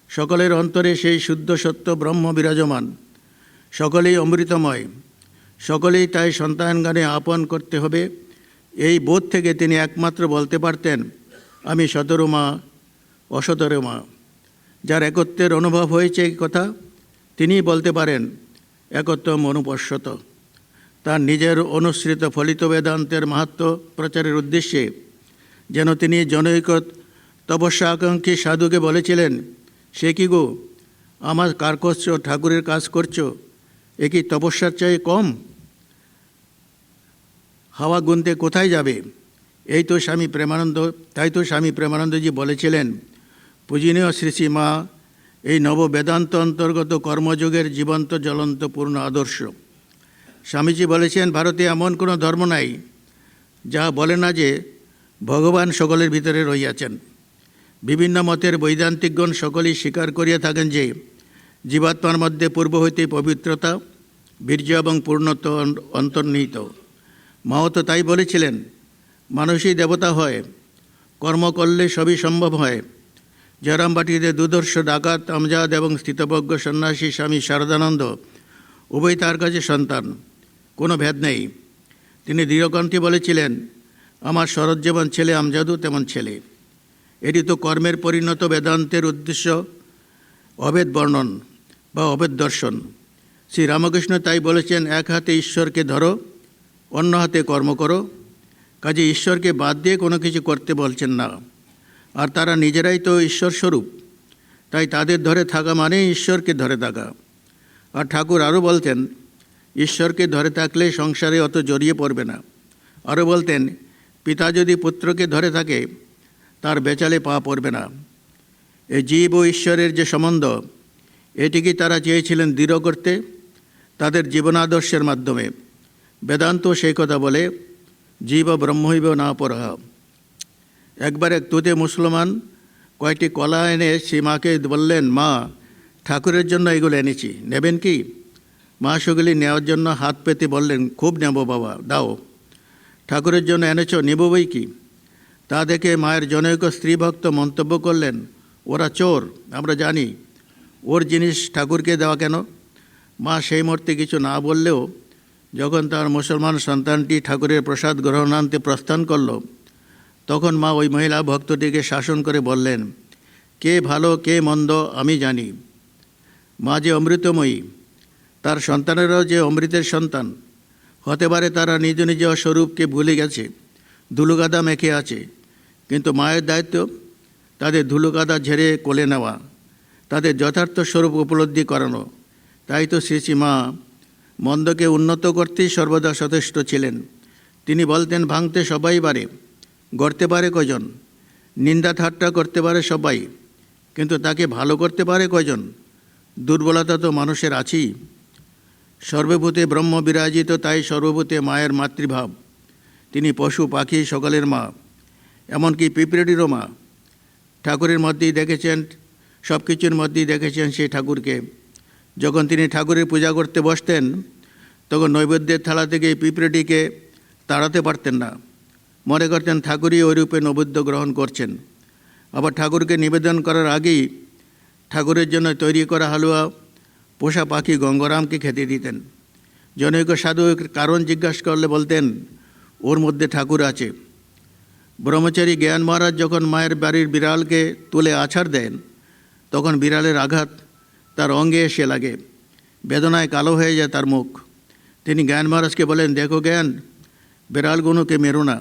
সকলের অন্তরে সেই শুদ্ধ সত্য ব্রহ্ম বিরাজমান, সকলেই অমৃতময়, সকলেই তাই সন্তানগানে আপন করতে হবে। এই বোধ থেকে তিনি একমাত্র বলতে পারতেন, আমি সতরু মা, অসতরে মা। যার একত্বের অনুভব হয়েছে এই কথা, তিনিই বলতে পারেন একত্ব অনুপশ্যত। তার নিজের অনুসৃত ফলিত বেদান্তের মাহাত্ম্য প্রচারের উদ্দেশ্যে যেন তিনি জনৈক তপস্যা আকাঙ্ক্ষী সাধুকে বলেছিলেন, সে কি গো, আমার কার করছো, ঠাকুরের কাজ করছো, এ কি তপস্যার চেয়ে কম? হাওয়া গুনতে কোথায় যাবে? তাই তো স্বামী প্রেমানন্দজি বলেছিলেন, পূজনীয় শ্রী শ্রী মা এই নব বেদান্ত অন্তর্গত কর্মযোগের জীবন্ত জ্বলন্ত পূর্ণ আদর্শ। স্বামীজি বলেছেন, ভারতে এমন কোনো ধর্ম নাই যা বলে না যে ভগবান সকলের ভিতরে রহিয়াছেন। বিভিন্ন মতের বৈদান্তিকগণ সকলেই স্বীকার করিয়া থাকেন যে জীবাত্মার মধ্যে পূর্ব হইতে পবিত্রতা, বীর্য এবং পূর্ণত্ব অন্তর্নিহিত। মাও তো তাই বলেছিলেন, মানুষই দেবতা হয়, কর্ম করলে সবই সম্ভব হয়। জয়রামবাটিতে দুর্ধর্ষ ডাকাত আমজাদ এবং স্থিতপ্রজ্ঞ সন্ন্যাসী স্বামী শারদানন্দ উভয় তার কাছে সন্তান, কোনো ভেদ নেই। তিনি দৃঢ়কণ্ঠে বলেছিলেন, আমার শরৎ যেমন ছেলে, আমজাদও তেমন ছেলে। এটি তো কর্মের পরিণত বেদান্তের উদ্দেশ্য, অভেদ বর্ণন বা অভেদ দর্শন। শ্রী রামকৃষ্ণ তাই বলেছেন, এক হাতে ঈশ্বরকে ধরো, অন্য হাতে কর্ম করো। কাজে ঈশ্বরকে বাদ দিয়ে কোনো কিছু করতে বলছেন না। আর তারা নিজেরাই তো ঈশ্বর স্বরূপ, তাই তাদের ধরে থাকা মানে ঈশ্বরকে ধরে থাকা। আর ঠাকুর আরও বলতেন, ঈশ্বরকে ধরে থাকলে সংসারে অত জড়িয়ে পড়বে না। আরও বলতেন, পিতা যদি পুত্রকে ধরে থাকে তার বেচালে পা পড়বে না। এই জীব ও ঈশ্বরের যে সম্বন্ধ, এটিকে তারা চেয়েছিলেন দৃঢ় করতে তাদের জীবনাদর্শের মাধ্যমে। বেদান্ত সেই কথা বলে, জীব ব্রহ্মৈব না পরহ। একবার এক তুতে মুসলমান কয়েকটি কলা এনে শ্রী মাকে বললেন, মা, ঠাকুরের জন্য এগুলো এনেছি, নেবেন কি? মা সেগুলি নেওয়ার জন্য হাত পেতে বললেন, খুব নেব বাবা, দাও। ঠাকুরের জন্য এনেছ, নেব বই কি? তা দেখে মায়ের জনৈক স্ত্রী ভক্ত মন্তব্য করলেন, ওরা চোর, আমরা জানি, ওর জিনিস ঠাকুরকে দেওয়া কেন? মা সেই মুহূর্তে কিছু না বললেও যখন তার মুসলমান সন্তানটি ঠাকুরের প্রসাদ গ্রহণান্তে প্রস্থান করল, তখন মা ওই মহিলা ভক্তটিকে শাসন করে বললেন, কে ভালো কে মন্দ আমি জানি। মা যে অমৃতময়ী, তার সন্তানেরাও যে অমৃতের সন্তান। হতে পারে তারা নিজ নিজ স্বরূপকে ভুলে গেছে, ধুলোকাদা মেখে আছে, কিন্তু মায়ের দায়িত্ব তাদের ধুলোকাদা ঝেড়ে কোলে নেওয়া, তাদের যথার্থ স্বরূপ উপলব্ধি করানো। তাই তো শ্রী শ্রী মা মন্দকে উন্নত করতেই সর্বদা সচেষ্ট ছিলেন। তিনি বলতেন, ভাঙতে সবাই পারে, গড়তে পারে কজন, নিন্দা ঠাট্টা করতে পারে সবাই, কিন্তু তাকে ভালো করতে পারে কজন? দুর্বলতা তো মানুষের আছেই। সর্বভূতে ব্রহ্ম বিরাজিত, তাই সর্বভূতে মায়ের মাতৃভাব। তিনি পশু পাখি সকলের মা, এমনকি পিঁপড়েটিরও মা। ঠাকুরের মধ্যেই দেখেছেন, সব কিছুর মধ্যেই দেখেছেন সেই ঠাকুরকে। যখন তিনি ঠাকুরের পূজা করতে বসতেন, তখন নৈবেদ্যের থালা থেকে পিঁপড়েটিকে তাড়াতে পারতেন না। মনে করতেন ঠাকুরই ওই রূপে নৈবেদ্য গ্রহণ করছেন। আবার ঠাকুরকে নিবেদন করার আগেই ঠাকুরের জন্য তৈরি করা হালুয়া পোষা পাখি গঙ্গারামকে খেতে দিতেন। জনৈক সাধু কারণ জিজ্ঞাসা করলে বলতেন, ওর মধ্যে ঠাকুর আছে। ব্রহ্মচারী জ্ঞান মহারাজ যখন মায়ের বাড়ির বিড়ালকে তুলে আছাড় দেন, তখন বিড়ালের আঘাত তার অঙ্গে এসে লাগে, বেদনায় কালো হয়ে যায় তার মুখ। তিনি জ্ঞান মহারাজকে বলেন, দেখো জ্ঞান, বিড়ালগুলোকে মেরো না,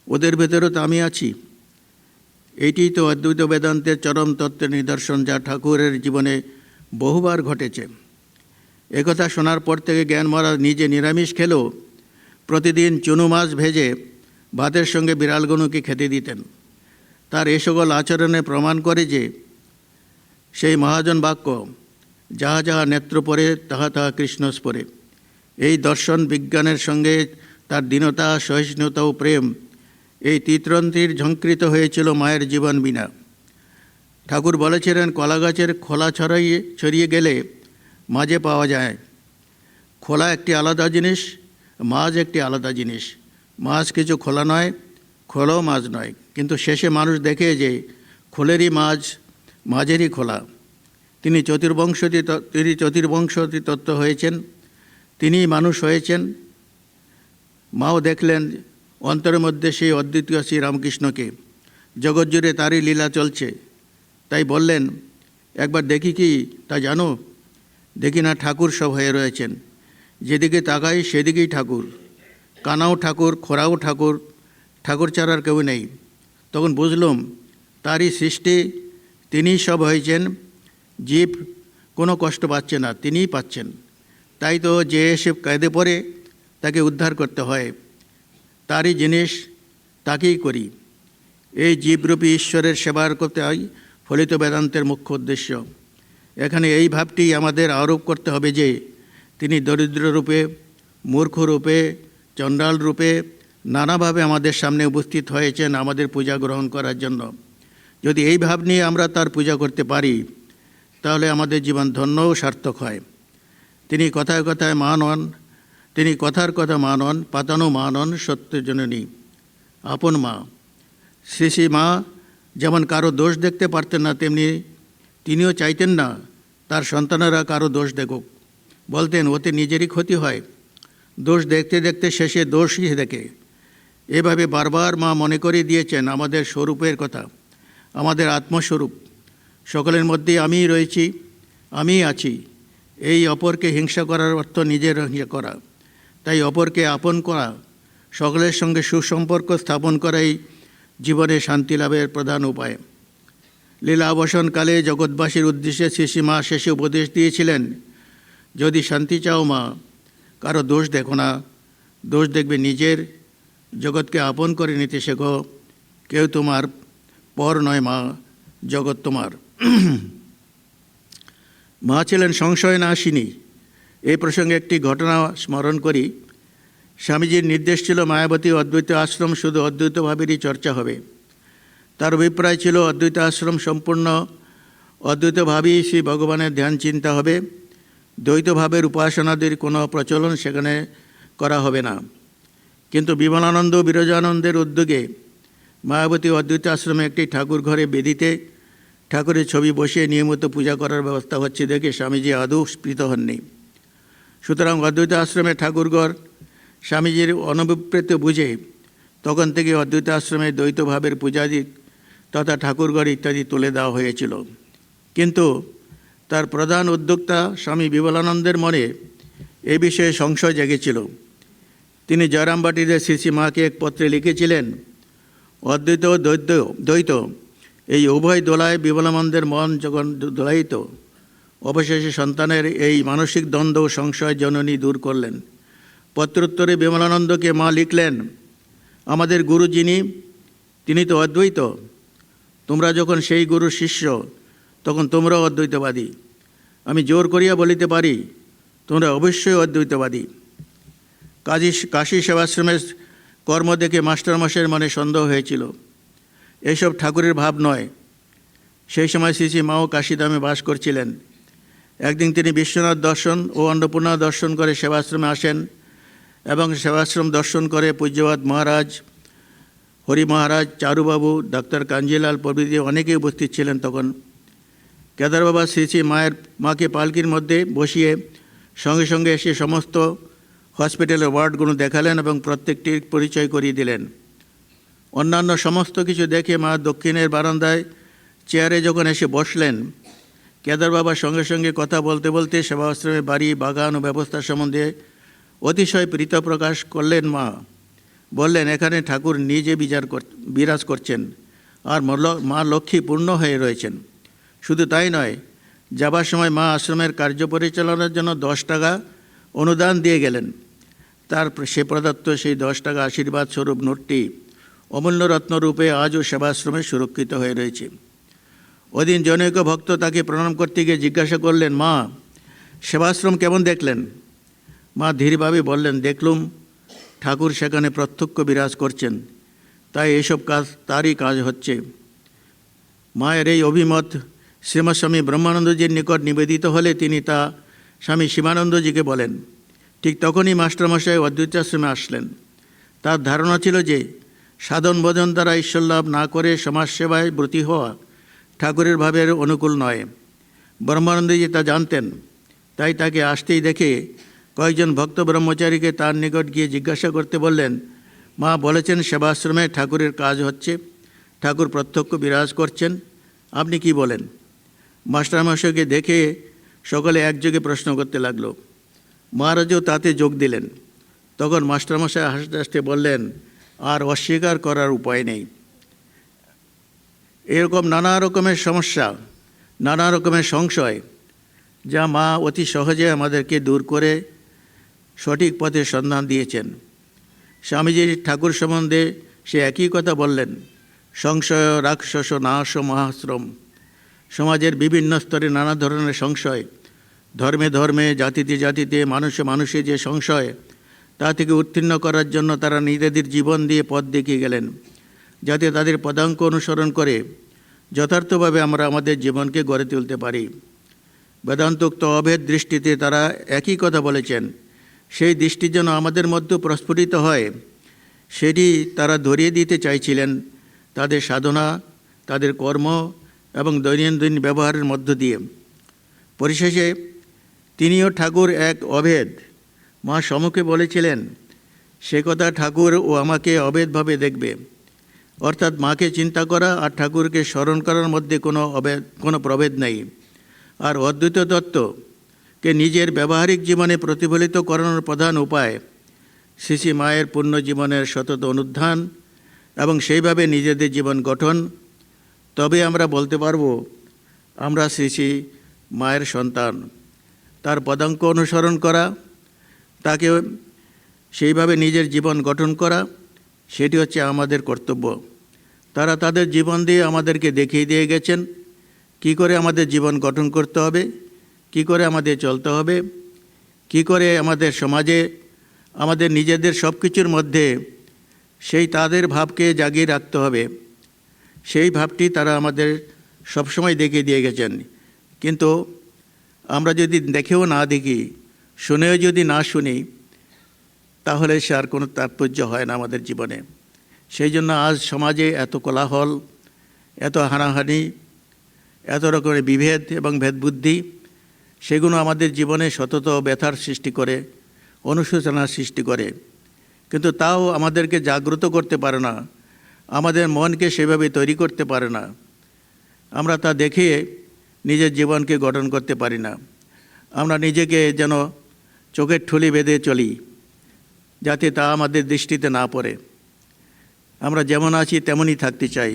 ওদের ভেতরেও তো আমি আছি। এইটি তো অদ্বৈত বেদান্তের চরম তত্ত্বের নিদর্শন, যা ঠাকুরের জীবনে বহুবার ঘটেছে। একথা শোনার পর থেকে জ্ঞান মহারাজ নিজে নিরামিষ খেলেও প্রতিদিন চুনো মাছ ভেজে ভাতের সঙ্গে বিড়ালগুলোকে খেতে দিতেন। তার এ সকল আচরণে প্রমাণ করে যে সেই মহাজন বাক্য, যাহা যাহা নেত্র পরে তাহা তাহা কৃষ্ণ স্পরে। এই দর্শন বিজ্ঞানের সঙ্গে তার দীনতা, সহিষ্ণুতা ও প্রেম, এই তিতরন্তীর ঝঙ্কৃত হয়েছিল মায়ের জীবন বিনা। ঠাকুর বলেছিলেন, কলা গাছের খোলা ছড়িয়ে গেলে মাঝে পাওয়া যায়। খোলা একটি আলাদা জিনিস, মাছ একটি আলাদা জিনিস। মাছ কিছু খোলা নয়, খোলাও মাছ নয়, কিন্তু শেষে মানুষ দেখে যে খোলেরই মাছ, মাঝেরই খোলা। তিনি চতুর্বংশতি তত্ত্ব হয়েছেন, তিনিই মানুষ হয়েছেন। মাও দেখলেন অন্তরের মধ্যে সেই অদ্বিতীয় শ্রী রামকৃষ্ণকে, জগৎ জুড়ে তারই লীলা চলছে। তাই বললেন, একবার দেখি কি তা জানো? দেখি না, ঠাকুর সব হয়ে রয়েছেন, যেদিকে তাকাই সেদিকেই ঠাকুর। কানাও ঠাকুর, খোরাও ঠাকুর, ঠাকুর ছাড়ার কেউ নেই। তখন বুঝলুম তারই সৃষ্টি, তিনিই সব হয়েছেন। জীব কোনো কষ্ট পাচ্ছে না, তিনিই পাচ্ছেন। তাই তো যে এসে কাঁদে পড়ে তাকে উদ্ধার করতে হয়, তারই জিনিস, তাকেই করি। এই জীবরূপী ঈশ্বরের সেবার করতে হয় ফলিত বেদান্তের মুখ্য উদ্দেশ্য। এখানে এই ভাবটি আমাদের আরোপ করতে হবে যে তিনি দরিদ্র রূপে, মূর্খ রূপে, চণ্ডাল রূপে নানাভাবে আমাদের সামনে উপস্থিত হয়েছেন আমাদের পূজা গ্রহণ করার জন্য। যদি এই ভাব নিয়ে আমরা তার পূজা করতে পারি, তাহলে আমাদের জীবন ধন্য ও সার্থক হয়। তিনি কথায় কথায় মা নন, তিনি কথার কথা মা নন, পাতানো মা নন, সত্যজননী, আপন মা। শ্রী শ্রী মা যেমন কারো দোষ দেখতে পারতেন না, তেমনি তিনিও চাইতেন না তার সন্তানেরা কারো দোষ দেখুক। বলতেন, ওতে নিজেরই ক্ষতি হয়। দোষ দেখতে দেখতে শেষে দোষই দেখে। এভাবে বারবার মা মনে করিয়ে দিয়েছেন আমাদের স্বরূপের কথা, আমাদের আত্মস্বরূপ। সকলের মধ্যেই আমিই রয়েছি, আমিই আছি। এই অপরকে হিংসা করার অর্থ নিজের হিংসা করা। তাই অপরকে আপন করা, সকলের সঙ্গে সুসম্পর্ক স্থাপন করাই জীবনে শান্তি লাভের প্রধান উপায়। লীলা অবসানকালে জগৎবাসীর উদ্দেশ্যে শ্রী শ্রী মা শেষে উপদেশ দিয়েছিলেন, যদি শান্তি চাও মা, কারো দোষ দেখো না, দোষ দেখবে নিজের। জগৎকে আপন করে নিতে শেখো। কেউ তোমার পর নয় মা, জগৎ তোমার। মা ছিলেন সংশয় নাশিনী। এই প্রসঙ্গে একটি ঘটনা স্মরণ করি। স্বামীজির নির্দেশ ছিল মায়াবতী অদ্বৈত আশ্রম শুধু অদ্বৈতভাবেরই চর্চা হবে। তার অভিপ্রায় ছিল অদ্বৈত আশ্রম সম্পূর্ণ অদ্বৈতভাবেই শ্রী ভগবানের ধ্যান চিন্তা হবে, দ্বৈতভাবের উপাসনাদের কোনো প্রচলন সেখানে করা হবে না। কিন্তু বিমলানন্দ বিরজানন্দের উদ্যোগে মায়াবতী অদ্বৈত আশ্রমে একটি ঠাকুর ঘরে বেদিতে ঠাকুরের ছবি বসিয়ে নিয়মিত পূজা করার ব্যবস্থা হচ্ছে দেখে স্বামীজি আদৌ স্ফীত হননি। সুতরাং অদ্বৈত আশ্রমে ঠাকুরগড় স্বামীজির অনভিপ্রেত বুঝে তখন থেকে অদ্বৈত আশ্রমে দ্বৈত ভাবের পূজাদি তথা ঠাকুরগড় ইত্যাদি তুলে দেওয়া হয়েছিল। কিন্তু তার প্রধান উদ্যোক্তা স্বামী বিমলানন্দের মনে এ বিষয়ে সংশয় জেগেছিল। তিনি জয়রামবাটিতে শ্রী শ্রী মাকে এক পত্রে লিখেছিলেন, অদ্বৈত ও দ্বৈত এই উভয় দোলায় বিমলানন্দের মন যখন দোলায়িত, অবশেষে সন্তানের এই মানসিক দ্বন্দ্ব ও সংশয় জননী দূর করলেন। পত্রোত্তরে বিমলানন্দকে মা লিখলেন, আমাদের গুরু যিনি, তিনি তো অদ্বৈত। তোমরা যখন সেই গুরুর শিষ্য, তখন তোমরাও অদ্বৈতবাদী। আমি জোর করিয়া বলিতে পারি, তোমরা অবশ্যই অদ্বৈতবাদী। কাশী সেবাশ্রমের কর্ম দেখে মাস্টারমশাইয়ের মনে সন্দেহ হয়েছিল, এইসব ঠাকুরের ভাব নয়। সেই সময় শ্রী শ্রী মাও কাশীধামে বাস করছিলেন। একদিন তিনি বিশ্বনাথ দর্শন ও অন্নপূর্ণা দর্শন করে সেবাশ্রমে আসেন এবং সেবাশ্রম দর্শন করে পূজ্যবাদ মহারাজ, হরি মহারাজ, চারুবাবু, ডাক্তার কাঞ্জিলাল প্রভৃতি অনেকেই উপস্থিত ছিলেন। তখন কেদার বাবা শ্রী শ্রী মাকে পালকির মধ্যে বসিয়ে সঙ্গে সঙ্গে এসে সমস্ত হসপিটালের ওয়ার্ডগুলো দেখালেন এবং প্রত্যেকটির পরিচয় করিয়ে দিলেন। অন্যান্য সমস্ত কিছু দেখে মা দক্ষিণের বারান্দায় চেয়ারে যখন এসে বসলেন, কেদার বাবা সঙ্গে সঙ্গে কথা বলতে বলতে সেবাশ্রমের বাড়ি, বাগান ও ব্যবস্থা সম্বন্ধে অতিশয় প্রীত প্রকাশ করলেন। মা বললেন, এখানে ঠাকুর নিজে বিরাজ করছেন আর মা লক্ষ্মী পূর্ণ হয়ে রয়েছেন। শুধু তাই নয়, যাবার সময় মা আশ্রমের কার্য পরিচালনার জন্য 10 টাকা অনুদান দিয়ে গেলেন। তার সে প্রদত্ত সেই 10 টাকা আশীর্বাদ স্বরূপ নোটটি অমূল্য রত্নরূপে আজও সেবাশ্রমে সুরক্ষিত হয়ে রয়েছে। ওদিন জনৈক ভক্ত তাকে প্রণাম করতে গিয়ে জিজ্ঞাসা করলেন, মা, সেবাশ্রম কেমন দেখলেন? মা ধীরভাবে বললেন, দেখলুম ঠাকুর সেখানে প্রত্যক্ষ বিরাজ করছেন, তাই এইসব কাজ তারই কাজ হচ্ছে। মায়ের এই অভিমত শ্রীমৎ স্বামী ব্রহ্মানন্দজির নিকট নিবেদিত হলে তিনি তা স্বামী শিবানন্দজিকে বলেন। ঠিক তখনই মাস্টারমশাই অদ্বৈতাশ্রমে আসলেন। তার ধারণা ছিল যে সাধন ভজন দ্বারা ঈশ্বরলাভ না করে সমাজসেবায় ব্রতী হওয়া ঠাকুরের ভাবের অনুকূল নয়। ব্রহ্মানন্দজি তা জানতেন, তাই তাকে আসতেই দেখে কয়েকজন ভক্ত ব্রহ্মচারীকে তার নিকট গিয়ে জিজ্ঞাসা করতে বললেন, মা বলেছেন সেবাশ্রমে ঠাকুরের কাজ হচ্ছে, ঠাকুর প্রত্যক্ষ বিরাজ করছেন, আপনি কি বলেন? মাস্টারমশাইকে দেখে সকলে একযোগে প্রশ্ন করতে লাগলো। মহারাজও তাতে যোগ দিলেন। তখন মাস্টারমশাই হাসতে হাসতে বললেন, আর অস্বীকার করার উপায় নেই। এরকম নানা রকমের সমস্যা, নানা রকমের সংশয়, যা মা অতি সহজে আমাদেরকে দূর করে সঠিক পথে সন্ধান দিয়েছেন। স্বামীজির ঠাকুর সম্বন্ধে সে একই কথা বললেন, সংশয় রাক্ষস নাশ মহাশ্রম। সমাজের বিভিন্ন স্তরে নানা ধরনের সংশয়, ধর্মে ধর্মে, জাতিতে জাতিতে, মানুষে মানুষে যে সংশয়, তা থেকে উত্তীর্ণ করার জন্য তারা নিজেদের জীবন দিয়ে পথ দেখিয়ে গেলেন, যাতে তাদের পদাঙ্ক অনুসরণ করে যথার্থভাবে আমরা আমাদের জীবনকে গড়ে তুলতে পারি। বেদান্তোক্ত অভেদ দৃষ্টিতে তারা একই কথা বলেছেন। সেই দৃষ্টি যেন আমাদের মধ্যে প্রস্ফুটিত হয়, সেটি তারা ধরিয়ে দিতে চাইছিলেন তাদের সাধনা, তাদের কর্ম এবং দৈনন্দিন ব্যবহারের মধ্য দিয়ে। পরিশেষে তিনিও ঠাকুর এক অভেদ। মা সম্মুখে বলেছিলেন, সে কথা ঠাকুর ও আমাকে অভেদভাবে দেখবে। অর্থাৎ মাকে চিন্তা করা আর ঠাকুরকে স্মরণ করার মধ্যে কোনো প্রভেদ নেই। আর অদ্বৈত তত্ত্বকে নিজের ব্যবহারিক জীবনে প্রতিফলিত করানোর প্রধান উপায় শ্রী শ্রী মায়ের পূর্ণ জীবনের সতত অনুধ্যান এবং সেইভাবে নিজেদের জীবন গঠন। তবে আমরা বলতে পারব আমরা শ্রী শ্রী মায়ের সন্তান। তার পদাঙ্ক অনুসরণ করা, তাকে সেইভাবে নিজের জীবন গঠন করা, সেটি হচ্ছে আমাদের কর্তব্য। তারা তাদের জীবন দিয়ে আমাদেরকে দেখিয়ে দিয়ে গেছেন কি করে আমাদের জীবন গঠন করতে হবে, কি করে আমাদের চলতে হবে, কি করে আমাদের সমাজে আমাদের নিজেদের সব কিছুর মধ্যে সেই তাদের ভাবকে জাগিয়ে রাখতে হবে। সেই ভাবটি তারা আমাদের সবসময় দেখিয়ে দিয়ে গেছেন। কিন্তু আমরা যদি দেখেও না দেখি, শুনেও যদি না শুনি, তাহলে সে আর কোনো তাৎপর্য হয় না আমাদের জীবনে। সেই জন্য আজ সমাজে এত কোলাহল, এত হানাহানি, এত রকমের বিভেদ এবং ভেদবুদ্ধি, সেগুলো আমাদের জীবনে সতত ব্যথার সৃষ্টি করে, অনুশোচনার সৃষ্টি করে, কিন্তু তাও আমাদেরকে জাগ্রত করতে পারে না, আমাদের মনকে সেভাবে তৈরি করতে পারে না। আমরা তা দেখিয়ে নিজের জীবনকে গঠন করতে পারি না। আমরা নিজেকে যেন চোখের ঠুলি বেঁধে চলি, যাতে তা আমাদের দৃষ্টিতে না পড়ে। আমরা যেমন আছি তেমনই থাকতে চাই।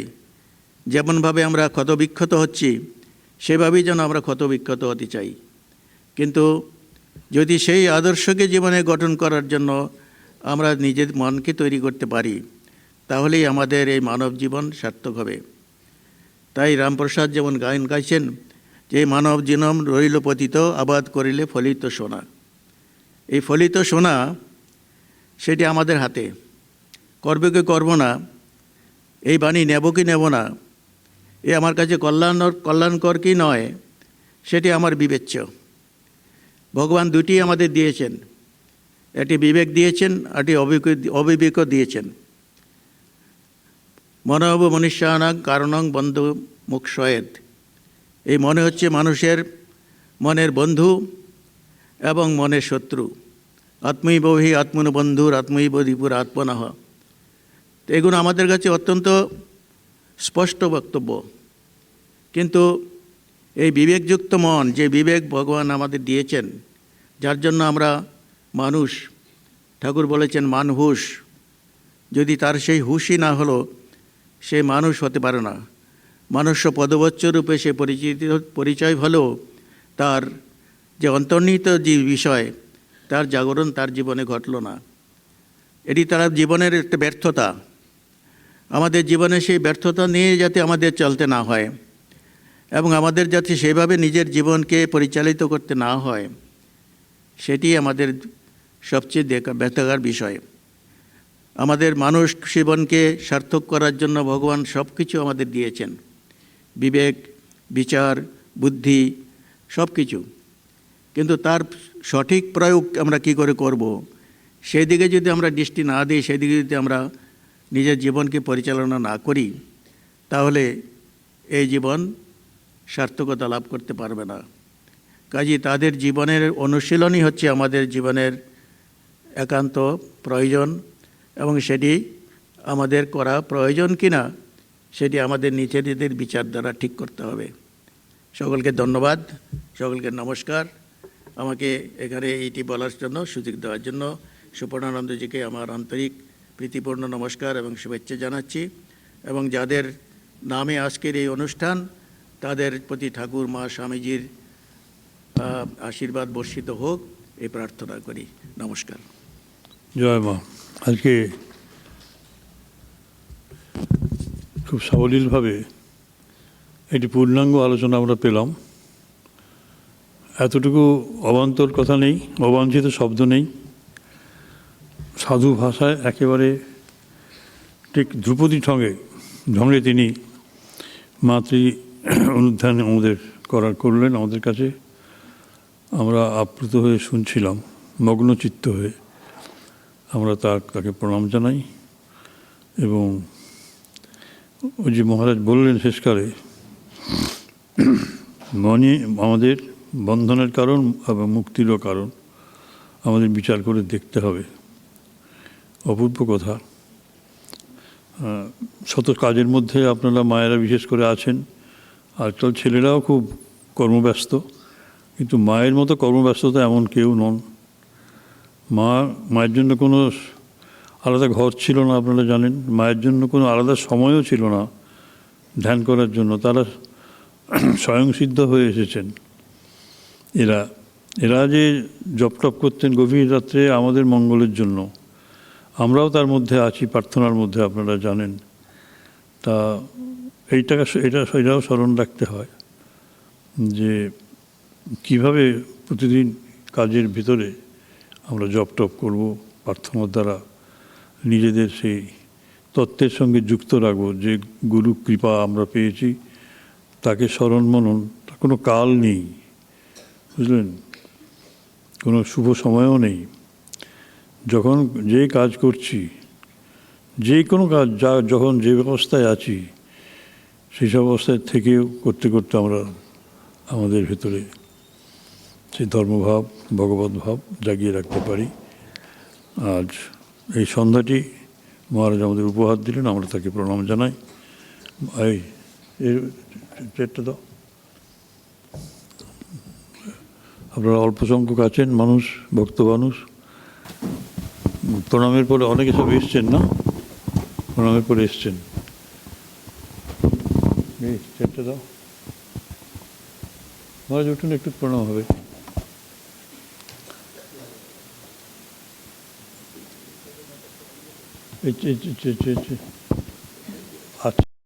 যেমনভাবে আমরা ক্ষতবিক্ষত হচ্ছি, সেভাবেই যেন আমরা ক্ষতবিক্ষত হতে চাই। কিন্তু যদি সেই আদর্শকে জীবনে গঠন করার জন্য আমরা নিজের মনকে তৈরি করতে পারি, তাহলেই আমাদের এই মানব জীবন সার্থক হবে। তাই রামপ্রসাদ যেমন গান গাইছেন যে মানব জীবন রইল পতিত, আবাদ করিলে ফলিত সোনা। এই ফলিত সোনা সেটি আমাদের হাতে। করবে কি করব না, এই বাণী নেব কি নেব না, এ আমার কাছে কল্যাণকর কি নয়, সেটি আমার বিবেচ্য। ভগবান দুটি আমাদের দিয়েছেন, একটি বিবেক দিয়েছেন, একটি অবিবেকও দিয়েছেন। মনব মনুষ্যানাং কারণং বন্ধু মুক্ষয়েত। এই মনে হচ্ছে মানুষের মনের বন্ধু এবং মনের শত্রু। আত্মৈব হি আত্মন বন্ধুর আত্মৈব রিপুর আত্মনঃ। এগুলো আমাদের কাছে অত্যন্ত স্পষ্ট বক্তব্য। কিন্তু এই বিবেকযুক্ত মন, যে বিবেক ভগবান আমাদের দিয়েছেন, যার জন্য আমরা মানুষ, ঠাকুর বলেছেন মানহুষ, যদি তার সেই হুশই না হলো, সে মানুষ হতে পারে না। মনুষ্য পদবচ্চ রূপে সে পরিচয় হলেও তার যে অন্তর্নিহিত যে বিষয়, তার জাগরণ তার জীবনে ঘটল না। এটি তার জীবনের একটা ব্যর্থতা। আমাদের জীবনে সেই ব্যর্থতা নিয়ে যাতে আমাদের চলতে না হয় এবং আমাদের যাতে সেভাবে নিজের জীবনকে পরিচালিত করতে না হয়, সেটি আমাদের সবচেয়ে ব্যথার বিষয়। আমাদের মানুষ জীবনকে সার্থক করার জন্য ভগবান সব কিছু আমাদের দিয়েছেন, বিবেক, বিচার, বুদ্ধি, সব কিছু। কিন্তু তার সঠিক প্রয়োগ আমরা কি করে করব, সেই দিকে যদি আমরা দৃষ্টি না দিই, সেই দিকে যদি আমরা নিজের জীবনকে পরিচালনা না করি, তাহলে এই জীবন সার্থকতা লাভ করতে পারবে না। কাজেই তাদের জীবনের অনুশীলনই হচ্ছে আমাদের জীবনের একান্ত প্রয়োজন, এবং সেটি আমাদের করা প্রয়োজন কিনা সেটি আমাদের নিজেদের বিচার দ্বারা ঠিক করতে হবে। সকলকে ধন্যবাদ, সকলকে নমস্কার। আমাকে এখানে এইটি বলার জন্য, সুযোগ দেওয়ার জন্য সুপর্ণানন্দজিকে আমার আন্তরিক প্রীতিপূর্ণ নমস্কার এবং শুভেচ্ছা জানাচ্ছি। এবং যাদের নামে আজকের এই অনুষ্ঠান, তাদের প্রতি ঠাকুর মা স্বামীজির আশীর্বাদ বর্ষিত হোক, এই প্রার্থনা করি। নমস্কার। জয় মা। আজকে খুব সাবলীলভাবে একটি পূর্ণাঙ্গ আলোচনা আমরা পেলাম। এতটুকু অবান্তর কথা নেই, অবাঞ্ছিত শব্দ নেই। সাধু ভাষায় একেবারে ঠিক ধ্রুপদী ঢঙে তিনি মাতৃ অনুধ্যান আমাদের করলেন আমাদের কাছে। আমরা আপ্লুত হয়ে শুনছিলাম, মগ্নচিত্ত হয়ে। আমরা তাকে প্রণাম জানাই। এবং ওই যে মহারাজ বললেন শেষকালে, মনই আমাদের বন্ধনের কারণ এবং মুক্তিরও কারণ, আমাদের বিচার করে দেখতে হবে। অপূর্ব কথা। শত কাজের মধ্যে আপনারা মায়েরা বিশেষ করে আছেন। আজকাল ছেলেরাও খুব কর্মব্যস্ত, কিন্তু মায়ের মতো কর্মব্যস্ততা এমন কেউ নন। মায়ের জন্য কোনো আলাদা ঘর ছিল না, আপনারা জানেন। মায়ের জন্য কোনো আলাদা সময়ও ছিল না ধ্যান করার জন্য। তারা স্বয়ংসিদ্ধ হয়ে এসেছেন। এরা যে জপটপ করতেন গভীর রাত্রে আমাদের মঙ্গলের জন্য, আমরাও তার মধ্যে আছি, প্রার্থনার মধ্যে, আপনারা জানেন। তা এটাও স্মরণ রাখতে হয় যে কিভাবে প্রতিদিন কাজের ভিতরে আমরা জপটপ করব, প্রার্থনার দ্বারা নিজেদের সেই তত্ত্বের সঙ্গে যুক্ত রাখবো। যে গুরু কৃপা আমরা পেয়েছি, তাকে স্মরণ মনন, তার কোনো কাল নেই, বুঝলেন, কোনো শুভ সময়ও নেই। যখন যে কাজ করছি, যে কোনো কাজ যখন যে অবস্থায় আছি, সেই সব অবস্থায় থেকেও করতে করতে আমরা আমাদের ভেতরে সেই ধর্মভাব ভগবত ভাব জাগিয়ে রাখতে পারি। আজ এই সন্ধ্যাটি মহারাজ আমাদের উপহার দিলেন, আমরা তাকে প্রণাম জানাই। এই চেটটা দাও। আপনারা অল্প সংখ্যক আছেন মানুষ, ভক্ত মানুষ। প্রণামের পরে অনেকে সব এসছেন না, প্রণামের পরে এসছেন। এই চেটটা দাও। মহারাজ উঠুন, একটু প্রণাম হবে। এই